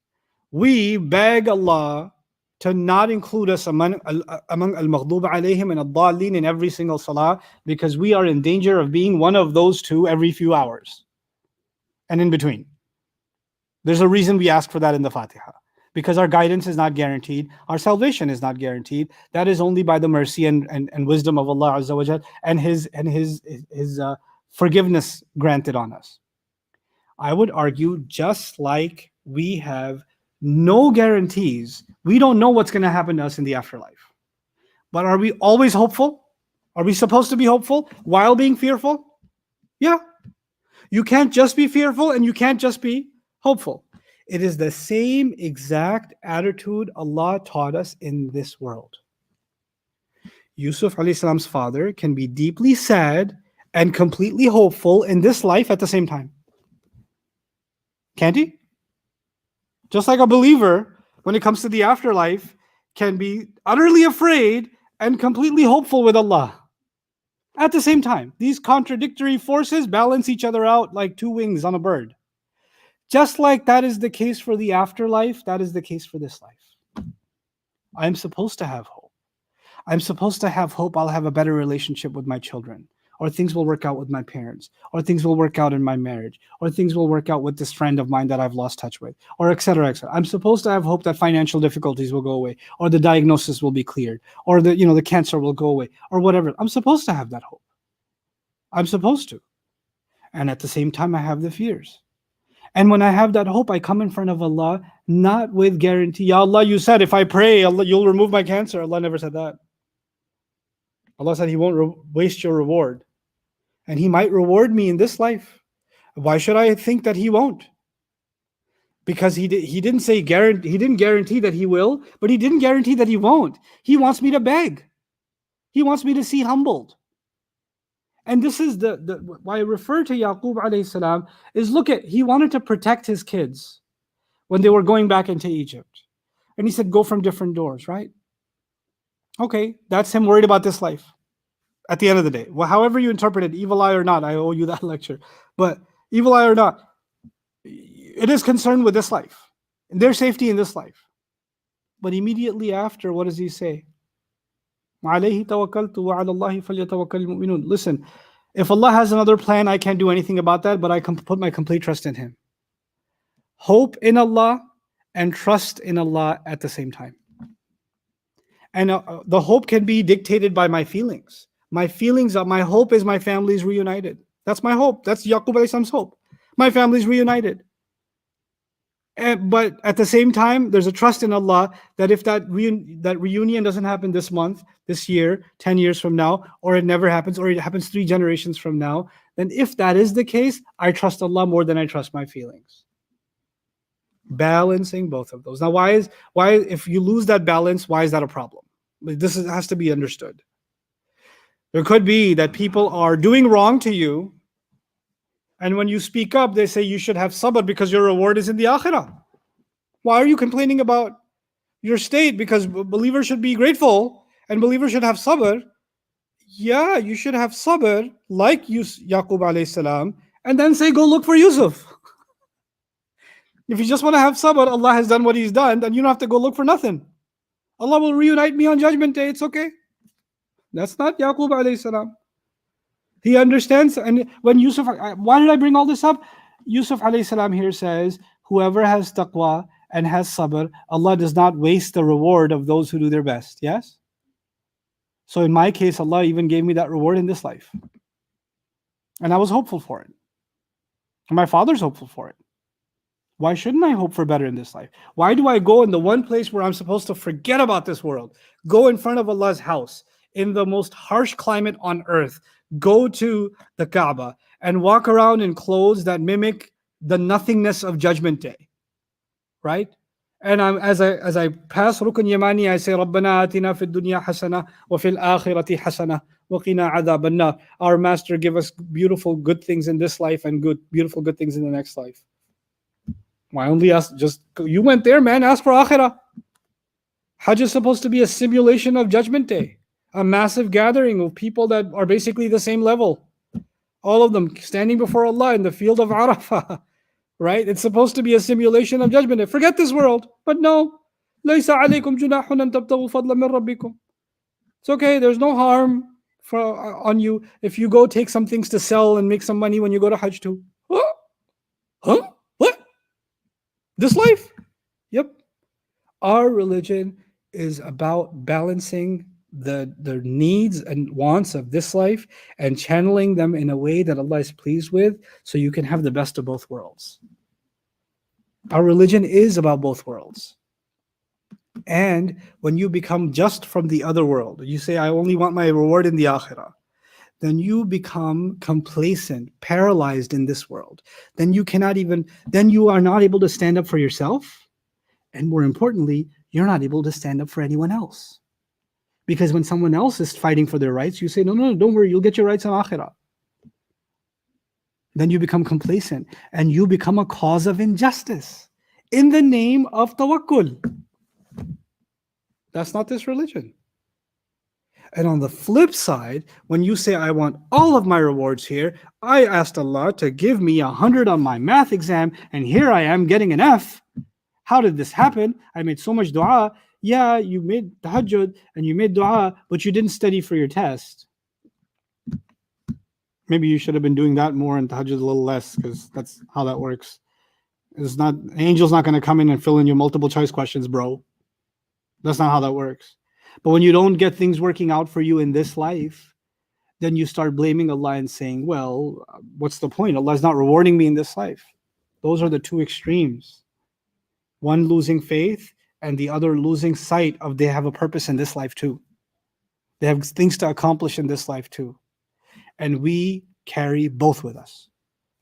A: We beg Allah to not include us among al-maghdub alayhim and ad-dallin in every single salah, because we are in danger of being one of those two every few hours and in between. There's a reason we ask for that in the Fatiha, because our guidance is not guaranteed, our salvation is not guaranteed. That is only by the mercy and wisdom of Allah Azza wa Jal and His forgiveness granted on us. I would argue, just like we have no guarantees, we don't know what's going to happen to us in the afterlife. But are we always hopeful? Are we supposed to be hopeful while being fearful? Yeah. You can't just be fearful and you can't just be hopeful. It is the same exact attitude Allah taught us in this world. Yusuf alayhi salam's father can be deeply sad and completely hopeful in this life at the same time. Can't he? Just like a believer, when it comes to the afterlife, can be utterly afraid and completely hopeful with Allah at the same time. These contradictory forces balance each other out like two wings on a bird. Just like that is the case for the afterlife, that is the case for this life. I'm supposed to have hope. I'm supposed to have hope I'll have a better relationship with my children, or things will work out with my parents, or things will work out in my marriage, or things will work out with this friend of mine that I've lost touch with, or etc., etc. I'm supposed to have hope that financial difficulties will go away, or the diagnosis will be cleared, or the cancer will go away, or whatever. I'm supposed to have that hope. I'm supposed to. And at the same time, I have the fears. And when I have that hope, I come in front of Allah, not with guarantee. Ya Allah, you said if I pray, Allah, you'll remove my cancer. Allah never said that. Allah said He won't waste your reward. And He might reward me in this life. Why should I think that He won't? Because He didn't say guarantee. He didn't guarantee that He will, but He didn't guarantee that He won't. He wants me to beg. He wants me to see humbled. And this is why I refer to Yaqub alayhi salam is, look at, he wanted to protect his kids when they were going back into Egypt. And he said, go from different doors, right? Okay, that's him worried about this life. At the end of the day, well, however you interpret it, evil eye or not, I owe you that lecture. But evil eye or not, it is concerned with this life, and their safety in this life. But immediately after, what does he say? Listen, if Allah has another plan, I can't do anything about that, but I can put my complete trust in Him. Hope in Allah and trust in Allah at the same time. And the hope can be dictated by my feelings. My feelings are, my hope is my family's reunited. That's my hope. That's Yaqub alayhi salam's hope. My family's reunited. But at the same time, there's a trust in Allah that if that reunion doesn't happen this month, this year, 10 years from now, or it never happens, or it happens 3 generations from now, then if that is the case, I trust Allah more than I trust my feelings. Balancing both of those. Now, why if you lose that balance, why is that a problem? This has to be understood. There could be that people are doing wrong to you, and when you speak up, they say you should have sabr because your reward is in the akhirah. Why are you complaining about your state? Because believers should be grateful and believers should have sabr. Yeah, you should have sabr like Yaqub alayhi salam, and then say, go look for Yusuf. If you just want to have sabr, Allah has done what He's done, then you don't have to go look for nothing. Allah will reunite me on Judgment Day, it's okay. That's not Yaqub alayhi salam. He understands, and when Yusuf, why did I bring all this up? Yusuf alayhi salam here says, whoever has taqwa and has sabr, Allah does not waste the reward of those who do their best. Yes? So in my case, Allah even gave me that reward in this life. And I was hopeful for it. And my father's hopeful for it. Why shouldn't I hope for better in this life? Why do I go in the one place where I'm supposed to forget about this world? Go in front of Allah's house in the most harsh climate on earth. Go to the Kaaba and walk around in clothes that mimic the nothingness of Judgment Day, right? And as I pass Rukn Yamani, I say, Rabbana atina fid dunya hasana wa fil akhirati hasana wa qina adhab an-nar. Our Master, give us beautiful good things in this life and beautiful good things in the next life. Why only ask? Just you went there, man. Ask for akhirah. Hajj is supposed to be a simulation of Judgment Day, a massive gathering of people that are basically the same level, all of them standing before Allah in the field of Arafah. Right? It's supposed to be a simulation of Judgment Day. Forget this world, but no. ليس عليكم جناح أن تبتغوا فضلا من ربكم. It's okay. There's no harm on you if you go take some things to sell and make some money when you go to Hajj too. Huh? What? This life? Yep. Our religion is about balancing the needs and wants of this life and channeling them in a way that Allah is pleased with, so you can have the best of both worlds. Our religion is about both worlds. And when you become just from the other world, you say, I only want my reward in the akhirah, then you become complacent, paralyzed in this world. Then you are not able to stand up for yourself. And more importantly, you're not able to stand up for anyone else. Because when someone else is fighting for their rights, you say, no, don't worry, you'll get your rights in akhirah. Then you become complacent and you become a cause of injustice in the name of tawakkul. That's not this religion. And on the flip side, when you say, I want all of my rewards here, I asked Allah to give me 100 on my math exam, and here I am getting an F. How did this happen? I made so much dua. Yeah, you made tahajjud and you made dua, but you didn't study for your test. Maybe you should have been doing that more and tahajjud a little less, because that's how that works. Angel's not going to come in and fill in your multiple choice questions, bro. That's not how that works. But when you don't get things working out for you in this life, then you start blaming Allah and saying, well, what's the point? Allah is not rewarding me in this life. Those are the two extremes. One losing faith and the other losing sight of they have a purpose in this life too. They have things to accomplish in this life too. And we carry both with us.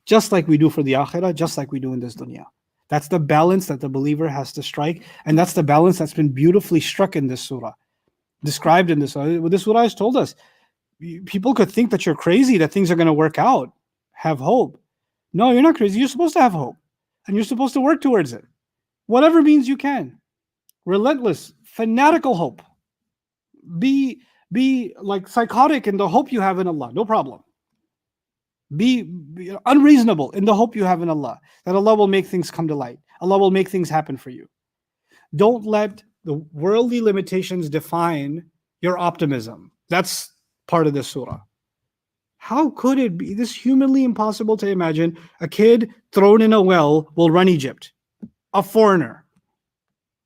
A: Just like we do for the akhirah, just like we do in this dunya. That's the balance that the believer has to strike. And that's the balance that's been beautifully struck in this surah. Described in this surah. This surah has told us, people could think that you're crazy, that things are going to work out. Have hope. No, you're not crazy. You're supposed to have hope. And you're supposed to work towards it. Whatever means you can. Relentless, fanatical hope. Be like psychotic in the hope you have in Allah. No problem. Be unreasonable in the hope you have in Allah, that Allah will make things come to light. Allah will make things happen for you. Don't let the worldly limitations define your optimism. That's part of this surah. How could it be this humanly impossible to imagine a kid thrown in a well will run Egypt? A foreigner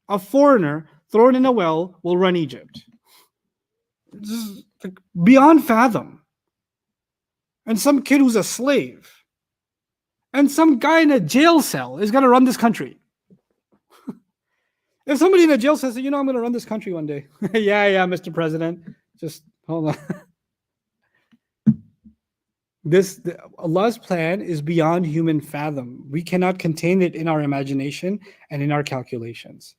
A: thrown in a well will run Egypt. This is like beyond fathom. And some kid who's a slave and some guy in a jail cell is going to run this country. If somebody in a jail says, I'm going to run this country one day. yeah, Mr. President. Just hold on. Allah's plan is beyond human fathom. We cannot contain it in our imagination and in our calculations.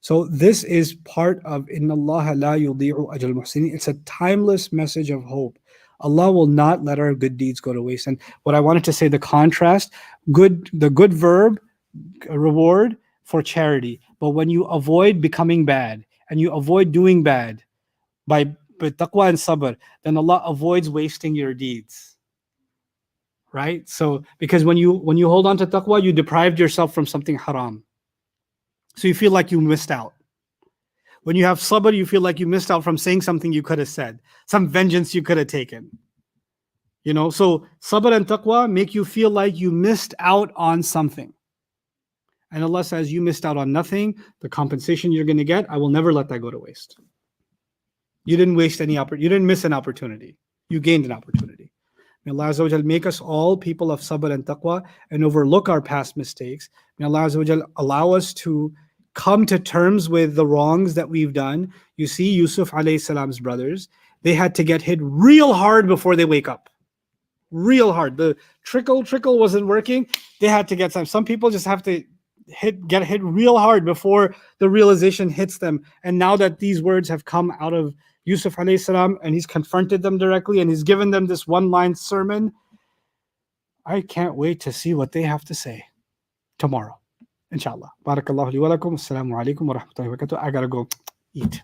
A: So this is part of Inna Allah la yudi'u ajral muhsinin. It's a timeless message of hope. Allah will not let our good deeds go to waste. And what I wanted to say, the contrast, the good verb, reward for charity. But when you avoid becoming bad and you avoid doing bad by taqwa and sabr, then Allah avoids wasting your deeds. Right? So because when you hold on to taqwa, you deprived yourself from something haram. So you feel like you missed out. When you have sabr, you feel like you missed out from saying something you could have said, some vengeance you could have taken. So sabr and taqwa make you feel like you missed out on something. And Allah says, you missed out on nothing. The compensation you're going to get, I will never let that go to waste. You didn't waste any opportunity. You didn't miss an opportunity. You gained an opportunity. May Allah Azza wa Jal make us all people of sabr and taqwa and overlook our past mistakes. May Allah Azza wa Jal allow us to come to terms with the wrongs that we've done. You see, Yusuf alayhi salam's brothers, they had to get hit real hard before they wake up. Real hard. The trickle wasn't working. They had to get some people just have to get hit real hard before the realization hits them. And now that these words have come out of Yusuf alayhi salam and he's confronted them directly and he's given them this one-line sermon, I can't wait to see what they have to say tomorrow. inshallah. Barakallahu li wa lakum. Assalamu alaikum wa rahmatullahi wa barakatuh. I gotta go eat.